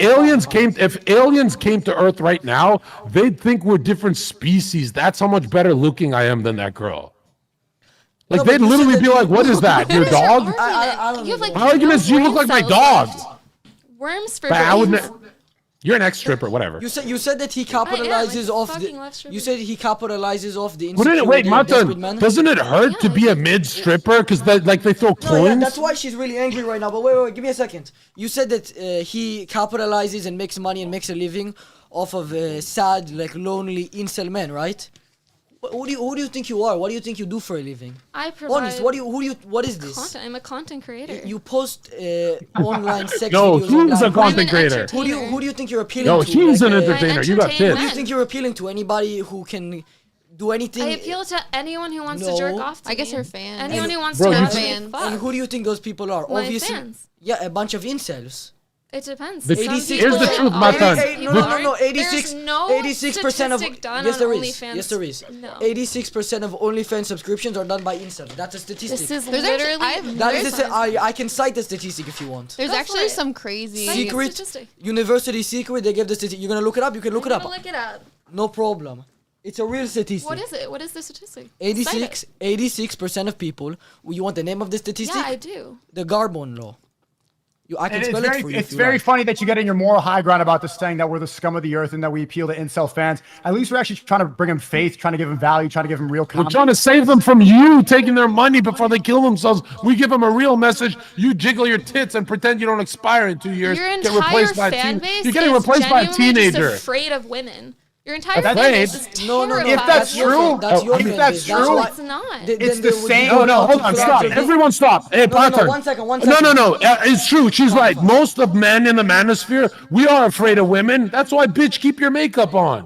aliens came to Earth right now, they'd think we're different species. That's how much better looking I am than that girl. Like No, but they'd you said literally that be you- like, "What is that? Your What is your dog?" argument? I don't You have like know. My argument is you no look like my brain dog. cells left. Worms for But I would. brains. You're an ex-stripper, whatever. You said that he I capitalizes am, I off fucking the. love strippers. You said he capitalizes off the Wouldn't it, insecurity wait, of desperate Matan, men. doesn't it hurt to be a mid-stripper? Because they throw No, coins? yeah, that's why she's really angry right now. But wait, give me a second. You said that he capitalizes and makes money and makes a living off of sad, like lonely incel men, right? Who do you think you are? What do you think you do for a living? I provide Honest, what is this? content. I'm a content creator. You post online sex No, videos she's online. a content I'm an creator. Who do you think you're appealing No, to? she's Like, an entertainer. You got entertain tits. Who do you think you're appealing to? Anybody who can do anything? I appeal to anyone who wants No. to jerk off to I guess me. her fans. Anyone who wants Bro, to you have see- me fans. fuck. And who do you think those people are? My Obviously, fans. yeah, a bunch of incels. It depends. The- Some 86 Here's the people truth, are- Matan. No, There's 86, no 86% of statistic done yes on there is. OnlyFans. Yes there is. No. 86% of OnlyFans subscriptions are done by incels. That's a statistic. This is There's actually- literally. That is I can cite the statistic if you want. There's Go for actually it. some crazy. Cite the Secret statistic. university secret. They give the statistic. You're gonna look it up. You can look it I'm up. gonna look it up. No problem. It's a real statistic. What is it? What is the statistic? Cite 86% of people. You want the name of the it. statistic? Yeah, I do. The Garbon law. I can And spell it for you. it's if you very like. funny that you get in your moral high ground about this, saying that we're the scum of the earth and that we appeal to incel fans. At least we're actually trying to bring them faith, trying to give them value, trying to give them real We're comedy. trying to save them from you taking their money before they kill themselves. We give them a real message. You jiggle your tits and pretend you don't expire in 2 years. Your Get entire replaced by a fan teen- base You're getting is replaced by a genuinely teenager. just afraid of women. Your entire That's fan base right. is No, terrified. If that's your true- fan- that's your if fan that's base. true- That's No, why- it's not. Then It's they the would same- go No, no, down hold to on, clubs stop. and they- Everyone stop. Hey, No, no, Matan. one second, one No, second. no. It's true. She's right. Most of men in the manosphere, we are afraid of women. That's why, bitch, keep your makeup on.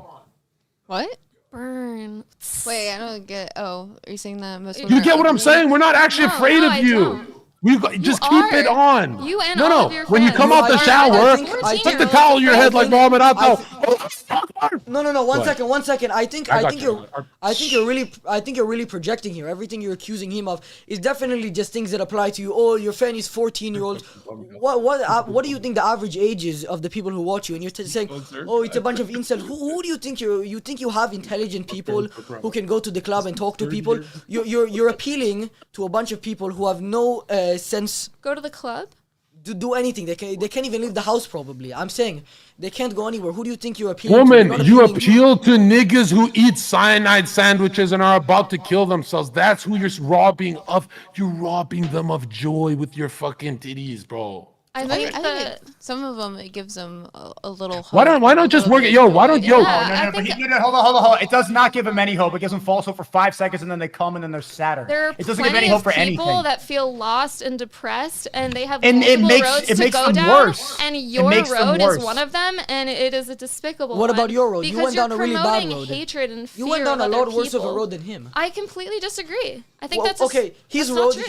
What? Burn. Wait, I don't get. Oh, are you saying that most You women You are get what I'm ugly? saying? We're not actually No, afraid no, of I you. don't. Just You keep it are. on. You and no, all no. of your When you friends. come out the I shower, think- take the towel in your head like Mohammed Atal. No. One What? second. I think I got you're you. I think you're really projecting here. Everything you're accusing him of is definitely just things that apply to you. Oh, your fan is 14-year-olds. What do you think the average age is of the people who watch you? And you're saying, oh, it's a bunch of incels. Who do you think you think you have intelligent people who can go to the club and talk to people? You're appealing to a bunch of people who have no sense Go to the club. to do anything. They can't even leave the house probably. I'm saying they can't go anywhere. Who do you think you're appealing to? Woman, You're not you appealing to- appeal to niggas who eat cyanide sandwiches and are about to kill themselves. That's who you're robbing of. You're robbing them of joy with your fucking titties, bro. I I think think that. some of them it gives them a little. Why hope, don't a just little work bit it? of Yo, why joy. don't yo? Yeah. No, I but think- hold on. It does not give them any hope. It gives them false hope for 5 seconds and then they come and then they're sadder. There are It doesn't give plenty any hope of for people anything. that feel lost and depressed, and they have And it multiple makes- roads it to makes go them down. worse. And It your makes them road worse. is one of them, and it is a despicable What one. about your road? You Because went down you're a really bad promoting road. hatred and fear You went down a of lot other worse of a people. road than him. I completely disagree. I think Well, that's okay. His that's not road, true.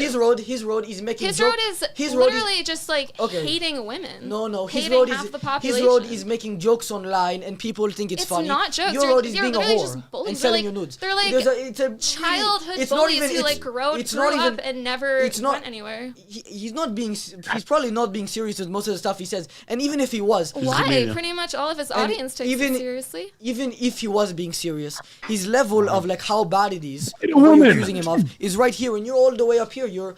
his road is making. His joke- road is his road literally just like Okay. hating women. No, his hating road half is the his population. road is making jokes online and people think it's funny. not jokes. Your You're- road is you're being a literally whore just bullying. and They're selling like- your nudes. they're like It's a childhood it's not bullies even- who it's- like grew it's not up even- and never it's not- went anywhere. He's not being. He's probably not being serious with most of the stuff he says. And even if he was, Why? comedian. Pretty much all of his And audience takes even- it seriously. even if he was being serious, his level of like how bad it is, Hey, what you're woman. accusing him of, is right here, and you're all the way up here. You're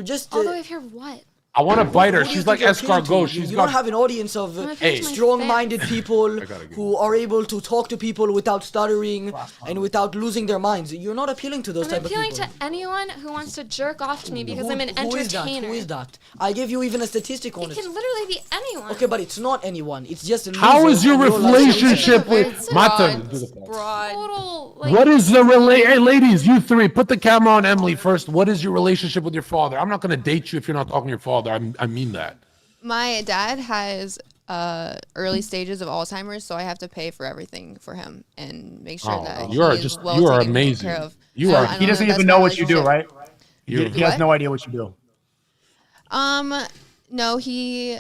just. All the way up here, what? I want to bite her. who do you She's think like you're appealing to? escargot. You She's don't got. have an audience of I'm appealing to my strong-minded fans. people who are able to talk to people without stuttering and without losing their minds. You're not appealing to those I'm type of appealing people. to anyone who wants to jerk off to me because Who- I'm an who is that? entertainer. Who is that? I gave you even a statistic on It it. can literally be anyone. Okay, but it's not anyone. It's just a How loser is your in life. relationship with It's Matan? Broad. Total like. What is the Hey, ladies, you three, put the camera on Emily first. What is your relationship with your father? I'm not gonna date you if you're not talking to your father. I mean that. My dad has early stages of Alzheimer's, so I have to pay for everything for him and make sure Oh, that you are he is just- well you are taken amazing. care of. You So are- I don't He doesn't know if even that's know my what you do, relationship. right? He has What? no idea what you do. No, we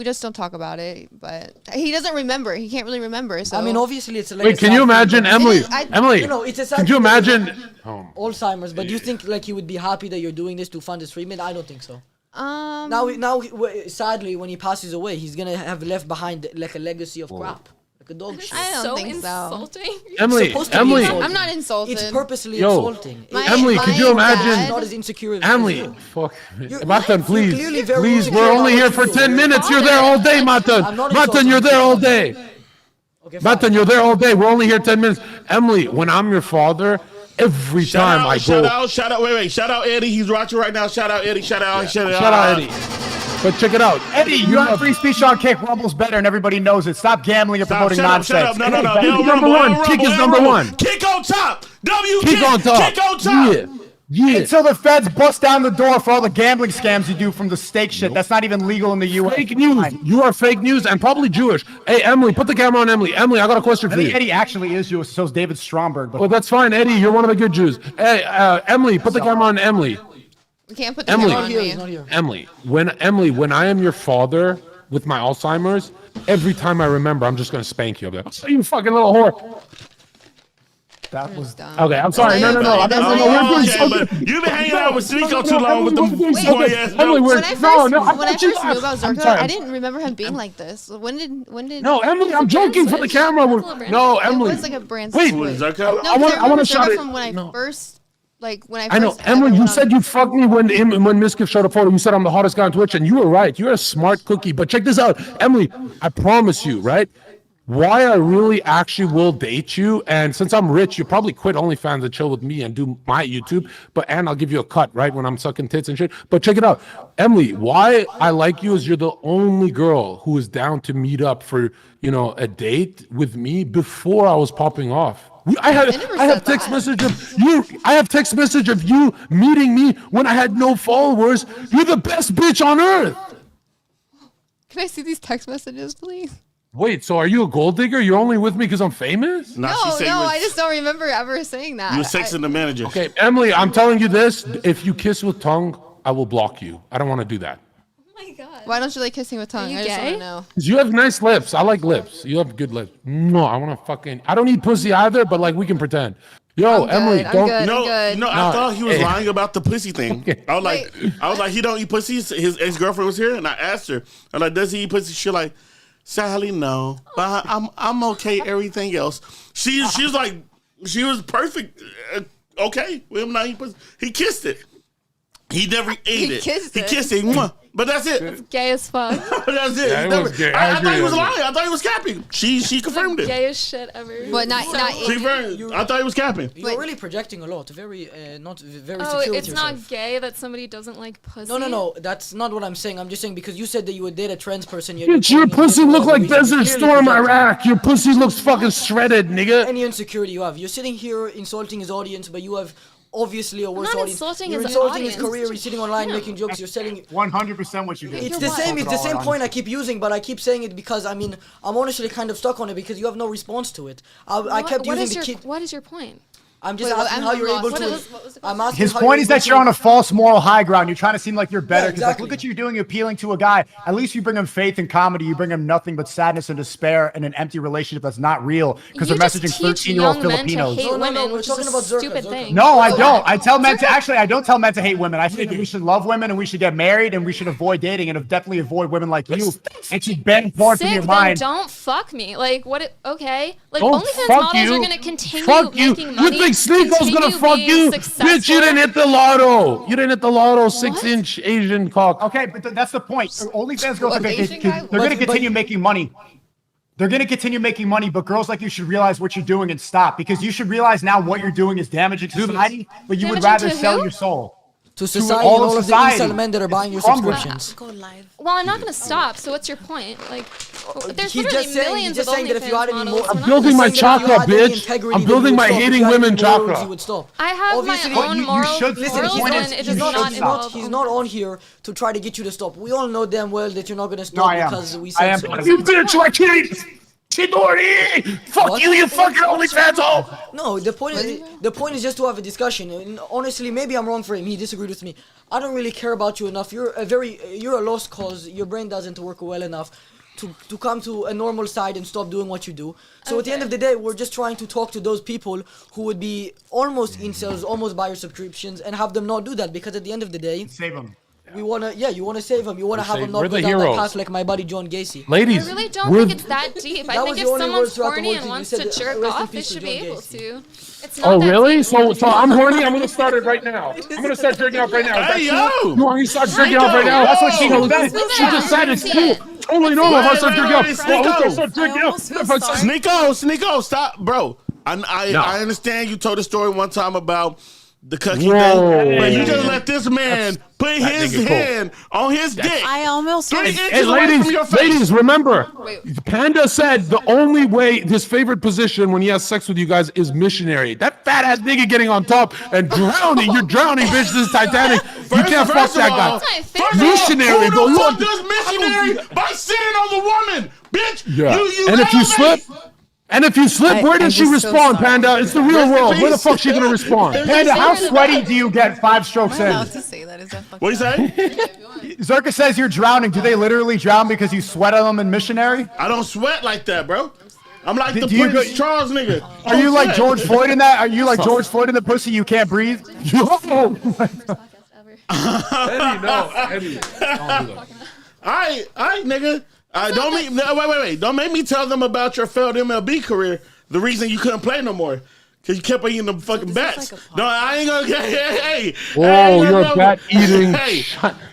just don't talk about it, but he doesn't remember. He can't really remember. So I mean, obviously, it's like Wait, a can sad you thing, imagine, but- Emily? I- Emily, You know, it's a sad could you thing that you imagine? have Alzheimer's, but do you think like he would be happy that you're doing this to fund his treatment? I don't think so. Sadly, when he passes away, he's gonna have left behind like a legacy of crap, like a dog shit. I don't so think so. insulting. Emily, supposed to be Emily, insulting. I'm not insulted. It's purposely Yo. insulting. My- Emily, could you my imagine? It's dad- not as insecure as Emily, you. fuck. You're- Matan, you're please, clearly very please. insecure We're only about here what for you do. 10 minutes. You're there all day, Matan. I'm not Matan, you're insulting there you. all day. Okay, fine. Matan, you're there all day. We're only here 10 minutes. Emily, when I'm your father, every time I go. Shout out, wait, shout out Eddie. He's watching right now. Shout out Eddie. Shout out Eddie. But check it out. Eddie, you have free speech on Kick. Rumble's better, and everybody knows it. Stop gambling and promoting Shut up, nonsense. No. Kick El is number Rumble, one. El Kick Rumble, is El number Rumble. one. Kick on top. Kick on top. Kick on top. Yeah. Yeah. Until the feds bust down the door for all the gambling scams you do from the steak shit. That's not even legal in the U.S. Fake news. You are fake news and probably Jewish. Hey, Emily, put the camera on Emily. Emily, I got a question I for think you. Eddie actually is Jewish, so is David Stromberg. But Well, that's fine, Eddie. You're one of the good Jews. Hey, Emily, put the camera on Emily. We can't put the Emily. camera on He's not me. here. Emily, when I am your father with my Alzheimer's, every time I remember, I'm just gonna spank you. I'll be like, "Oh, you fucking little whore." That was Dumb. Okay, I'm sorry. No. That's No, not we're even- doing Okay, so but good. you've been hanging out with Sneako No, too long with them Emily, we're doing so corny good. ass Emily, jokes. we're- When I first, no, I when I thought you- first knew about I'm Zherka, sorry. I didn't remember him being like this. When did? No, Emily, I'm joking for the camera. No, Emily. It was like a brand Wait. switch. Zherka? No, I wanna remember shout Zherka it- from when I no. first, like when I I know, first Emily. ever You went said on- you fucked me when Miskiff showed a photo. You said I'm the hottest guy on Twitch, and you were right. You're a smart cookie. But check this out, Emily. I promise you, right? Why I really actually will date you, and since I'm rich, you probably quit OnlyFans and chill with me and do my YouTube. And I'll give you a cut, right, when I'm sucking tits and shit. But check it out, Emily. Why I like you is you're the only girl who is down to meet up for a date with me before I was popping off. I have said text that. message of you. I have text message of you meeting me when I had no followers. You're the best bitch on earth. Can I see these text messages, please? Wait, so are you a gold digger? You're only with me because I'm famous? Nah, she No, said you was- I just don't remember ever saying that. You were sexing the manager. Okay, Emily, I'm telling you this. If you kiss with tongue, I will block you. I don't want to do that. Oh my god. Why don't you like kissing with tongue? you I just want gay? to know. 'Cause you have nice lips. I like lips. You have good lips. No, I want to fucking. I don't need pussy either, but like we can pretend. Yo, I'm Emily, good, I'm don't. good. No, good. no, I thought he was lying about the pussy thing. Okay. I was like, he don't eat pussy. His ex-girlfriend was here, and I asked her, I'm like, does he eat pussy? She like, Sally, no, but I'm okay. Everything else, she was like, she was perfect. Okay, with him not eating pussy. He kissed it. He never ate it. kissed He it. kissed it. Mwah. But that's it. Gay as fuck. That's it. Yeah, He it never- was gay. I I thought he agree was with lying. I thought he was capping. She confirmed it. Gayest shit ever. But not She eating. confirmed. I thought he was capping. You're really projecting a lot. Very not very Oh, secure with it's yourself. not gay that somebody doesn't like pussy. No. That's not what I'm saying. I'm just saying because you said that you would date a trans person. Yet Bitch, you're your calling pussy him look like for no reason. Desert You're clearly Storm projecting. Iraq. Your pussy looks fucking shredded, nigga. Any insecurity you have. You're sitting here insulting his audience, but you have obviously a worse not audience. insulting You're his insulting his audience. career. You're sitting online making jokes. You're selling. 100% what you did. It's the same. It's the same point I keep using, but I keep saying it because I'm honestly kind of stuck on it because you have no response to it. I kept What using is the your kid. what is your point? I'm just Wait, asking I'm how you're lost. able to. What was the I'm question? asking His how point you're is able that to- you're on a false moral high ground. You're trying to seem like you're better. Yeah, 'Cause, like, exactly. look at you doing appealing to a guy. At least you bring him faith and comedy. You bring him nothing but sadness and despair and an empty relationship that's not real because they're You just messaging teach 13-year-old young men to Filipinos. hate No, women, we're which talking is a about Zherka, stupid Zherka. thing. No, I don't. I tell men to actually. I don't tell men to hate women. I say that we should love women and we should get married and we should avoid dating and definitely avoid women like you. It should ban porn from Sick, your then mind. don't fuck me. Like what? Okay, like Don't OnlyFans fuck models you. are gonna continue Fuck you. making money. You think Sneako's gonna continue fuck being you? successful. Bitch, you didn't hit the lotto. You didn't hit the lotto. 6-inch Asian cock. Okay, but that's the point. OnlyFans girls are What, Asian guy? they're going to But- continue making money. They're going to continue making money, but girls like you should realize what you're doing and stop because you should realize now what you're doing is damaging society, but you would Damaging rather to sell who? your soul. to society all and of all of the society. incel men that are buying your Crumble. subscriptions. Go live. Well, I'm not gonna stop. So what's your point? Like, there's He's literally just saying- millions he's just of saying that if you OnlyFans had any more- models. I'm We're not building gonna my stop. chakra, If you had any bitch. integrity, I'm then building you would my stop. If hating you had women any morals, chakra. you would stop. I have Obviously, my but own you moral, should- Listen, morals, the point is and it you does should not stop. involve. He's not on here to try to get you to stop. We all know damn well that you're not gonna No, stop I am. because we I said am. so. You bitch, I can't. Chidori! Fuck What? you fucking OnlyFans hole! No, the point is just to have a discussion. And honestly, maybe I'm wrong for him. He disagreed with me. I don't really care about you enough. You're a lost cause. Your brain doesn't work well enough to come to a normal side and stop doing what you do. So at the end of the day, we're just trying to talk to those people who would be almost incels, almost buy your subscriptions, and have them not do that because at the end of the day, Save them. you wanna save them. You wanna have them not we're go the down that heroes. path like my buddy John Gacy. Ladies, I really don't we're- think it's that deep. I That think was if the only someone's words throughout the horny whole and thing. wants You to said, jerk "Rest in off, they peace to should be John able Gacy." to. It's not Oh that really? deep. So I'm horny. I'm gonna start it right now. I'm gonna start jerking off right now. Is that Hey, cool? yo! You want me to start jerking off right now? That's what she told said. She just said it's See cool. it. Totally normal if I start Wait, jerking wait, off. wait, Well, okay, Sneako. start jerking I off. almost feel If I sorry. Sneako, stop, bro. I understand you told a story one time about the cookie Whoa. thing, but you just let this man put his nigga cool. hand on his dick. I almost 3 feel inches Hey, away from your face. ladies, remember, Wait. Panda said the only way his favorite position when he has sex with you guys is missionary. That fat ass nigga getting on top and drowning. You're drowning, bitch. This is Titanic. You can't fuck First of that all, guy. That's my first favorite. of all, Missionary, who bro. the You fuck want- does missionary by sitting on the woman, bitch? Yeah. You And if you elevate. slip, where does I she just feel respond, sorry. Panda? It's the real Rest in world. Where the peace. fuck she gonna respond? Panda, how sweaty do you get 5 strokes I'm in? allowed to say that. Is that fucked What you up? say? Zherka says you're drowning. Do they literally drown because you sweat on them in missionary? I don't sweat like that, bro. I'm like the Do you Prince go- Charles nigga. Are you like George Floyd in that? Are you like George Floyd in the pussy? You can't breathe. Podcast ever. Eddie, no, Eddie. Don't do that. All right, nigga. Wait. Don't make me tell them about your failed MLB career. The reason you couldn't play no more. Because you kept eating the fucking bats. No, I ain't gonna. Hey. Whoa, you're a bat eating. Hey.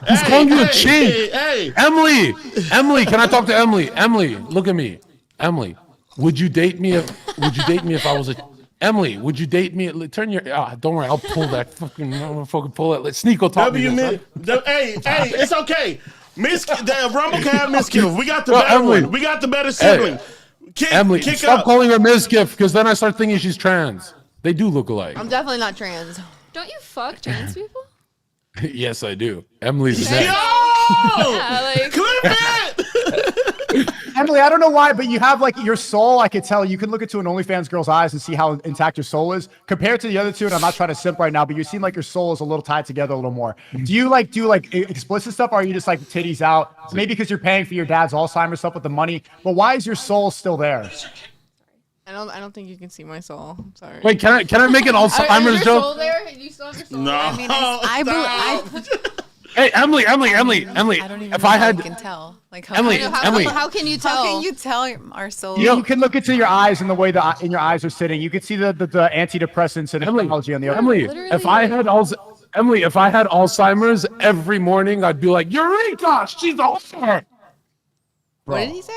He's calling you a chink. Hey. Emily, can I talk to Emily? Emily, look at me. Emily, would you date me if I was a Emily, would you date me? Turn your don't worry, I'll pull that fucking pull it. Let Sneako talk me this, huh? Hey, it's okay. The Rumble can have Miss Kills. We got the better Emily. one. We got the better sibling. Emily, stop calling her Ms. Gift, because then I start thinking she's trans. They do look alike. I'm definitely not trans. Don't you fuck trans people? Yes, I do. Emily's Yo! next. Yeah, like Clip it! Emily, I don't know why, but you have like your soul. I could tell. You can look into an OnlyFans girl's eyes and see how intact your soul is compared to the other two. And I'm not trying to simp right now, but you seem like your soul is a little tied together a little more. Do you do explicit stuff, or are you just like titties out? Maybe because you're paying for your dad's Alzheimer's stuff with the money. But why is your soul still there? I don't think you can see my soul. I'm sorry. Wait, can I make an Alzheimer's Is your joke? soul there? You still have your soul? No. I mean, I Hey, Emily. don't even If know I how had you can tell. Like how Emily, How can you tell? How can you tell our soul? You can look into your eyes and the way in your eyes are sitting. You can see the antidepressants and technology on the other. Emily, Literally, if I had Alzheimer's every morning, I'd be like, Eureka! She's a whore! What did he say?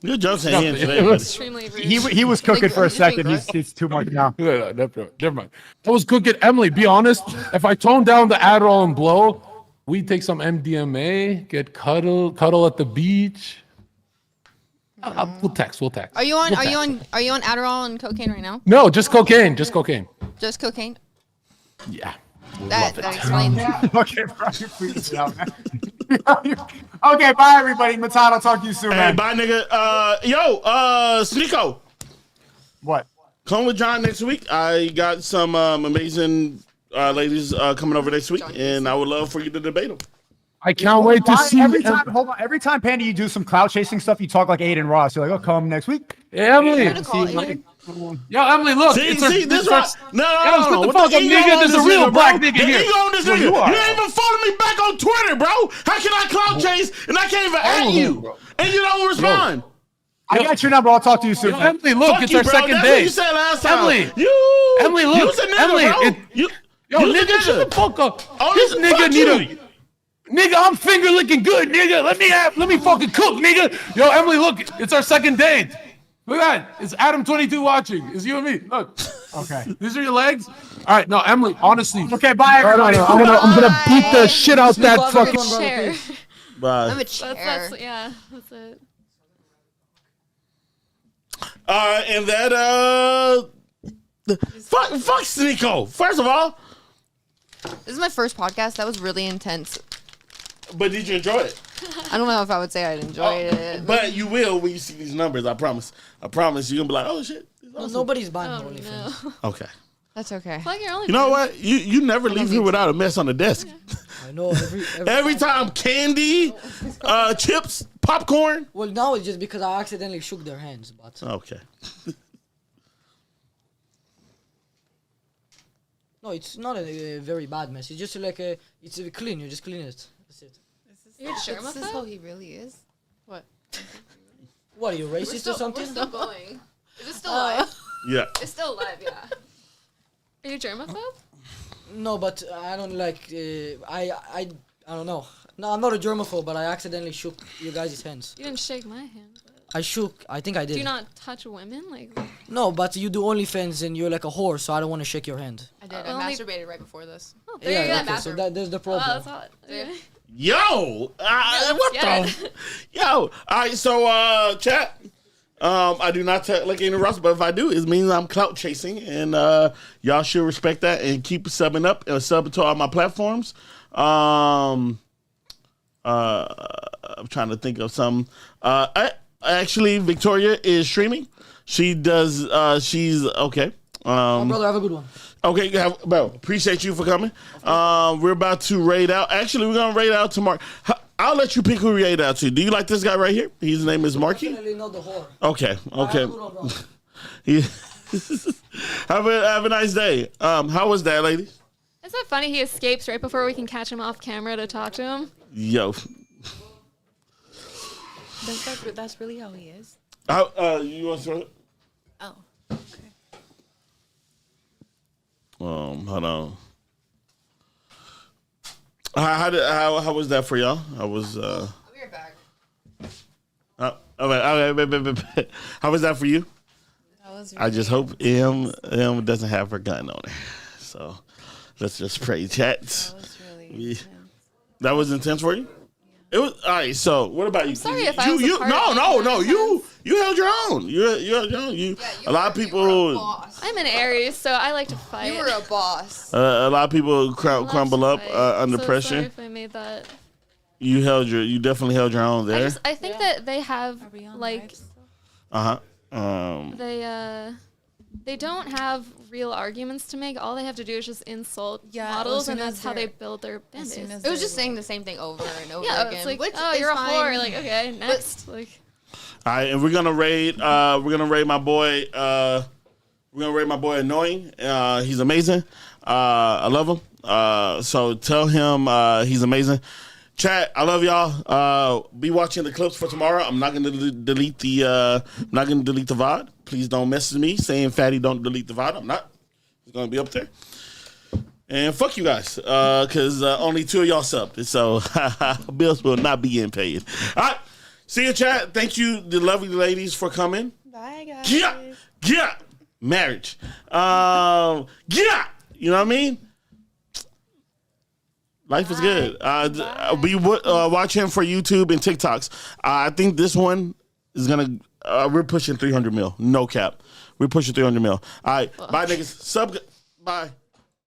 Good jokes at him today, buddy. extremely rude. He was cooking for a you think, second. right? He's too much now. Never mind. I was cooking. Emily, be honest. If I tone down the Adderall and blow, we take some MDMA, get cuddle at the beach. We'll text. Are you on Adderall and cocaine right now? No, just cocaine. Just cocaine. Just cocaine? Yeah. That explains. Okay, bro, you freaked us out, man. Okay, bye everybody. Matan, I'll talk to you soon, Hey, man. bye, nigga. Sneako. What? Come with John next week. I got some amazing ladies coming over next week, and I would love for you to debate them. I can't wait to see Hold on. Every time, Panda, you do some cloud chasing stuff, you talk like Aiden Ross. You're like, oh, come next week. Emily. Yo, Emily, look. See, this right. No. What the What fuck, the ego nigga? on There's this a real nigga, black bro? nigga The here. ego on this Well, nigga. you are. You ain't even following me back on Twitter, bro. How can I cloud chase and I can't even at you? bro. And you don't respond. I got your number. I'll talk to you soon. Yo, man. Emily, look. Fuck It's you, our bro. second That's what date. you said last time. Emily, Emily, look. you's a nigga, Emily, bro. Yo, nigga, shut the fuck up. Oh, This nigga, nigga fuck need you. Nigga, I'm finger licking good, nigga. Let me fucking cook, nigga. Yo, Emily, look, it's our second date. Look at that. It's Adam22 watching. It's you and me. Look. Okay. These are your legs? All right, no, Emily, honestly. Okay, bye everybody. I'm gonna beat the shit out that fucking. Chair. Bye. I'm a chair. That's it. And that fuck Sneako. First of all, This is my first podcast. That was really intense. but did you enjoy it? I don't know if I would say I'd enjoyed it. But you will when you see these numbers. I promise. You're gonna be like, oh shit. No, nobody's buying Oh OnlyFans. no. Okay. That's okay. Plug your only. You know what? You never leave here without a mess on the desk. I know Every time candy, chips, popcorn. Well, now it's just because I accidentally shook their hands, but Okay. no, it's not a very bad mess. It's just like it's clean. You just clean it. That's it. You're This is germaphobe? how he really is. What? What are you racist or something? We're still going. Is it still live? Yeah. It's still live, yeah. Are you germaphobe? No, but I don't like. I don't know. No, I'm not a germaphobe, but I accidentally shook you guys' hands. You didn't shake my hand. But I shook. I think I did. do you not touch women? Like, No, but you do OnlyFans and you're like a whore, so I don't want to shake your hand. I did. Only- I masturbated right before this. oh, there you Yeah, go. okay, so there's the Oh, problem. that's hot. Okay. Yo. What Yeah. the? Yo. All right. So, chat. I do not like any Ross, but if I do, it means I'm clout chasing, and y'all should respect that and keep subbing up and sub to all my platforms. I'm trying to think of some. Actually, Victoria is streaming. She does. She's okay. Brother, have a good one. Okay, bro, appreciate you for coming. We're about to raid out. Actually, we're gonna raid out tomorrow. I'll let you pick who we raid out to. Do you like this guy right here? His name is Marky. Definitely not the whore. Okay. Have a good one, bro. Have a nice day. How was that, ladies? Isn't it funny he escapes right before we can catch him off camera to talk to him? Yo. That's really how he is. You want to throw it? Oh, okay. Hold on. How was that for y'all? I was. I'll be right back. Okay. How was that for you? That was I just hope M doesn't have her gun on her. So let's just pray, chat. That was really intense. That was intense for you? It was all right. So, what about you? Sorry if I was a part no, of no, it. no. You held your own. You held your own. A lot of You were a people. boss. I'm an Aries, so I like to fight. You were a boss. A lot of people I love to crumble up fight. under So pressure. Sorry if I made that. You definitely held your own there. I think that they have Are we on like live still? they don't have real arguments to make. All they have to do is just insult Yeah, models, as soon and as that's how they they're- build their As soon bandits. as It was they're just saying the same thing over and over Yeah, again. it's like, which oh, is you're a fine. whore. Like, okay, next. Like, All right, and we're gonna raid. We're gonna raid my boy. We're gonna raid my boy Annoying. He's amazing. I love him. So tell him he's amazing. Chat, I love y'all. Be watching the clips for tomorrow. I'm not gonna delete the. I'm not gonna delete the VOD. Please don't message me saying Fatty don't delete the VOD. I'm not. It's gonna be up there. And fuck you guys, because only 2 of y'all subbed. So bills will not be getting paid. All right. See you, chat. Thank you, the lovely ladies, for coming. Bye, guys. Yeah. Marriage. Yeah. You know what I mean? Life is good. We watch him for YouTube and TikToks. I think this one is going to, we're pushing 300 mil. No cap. We're pushing 300 mil. All right. Bye, niggas. Bye.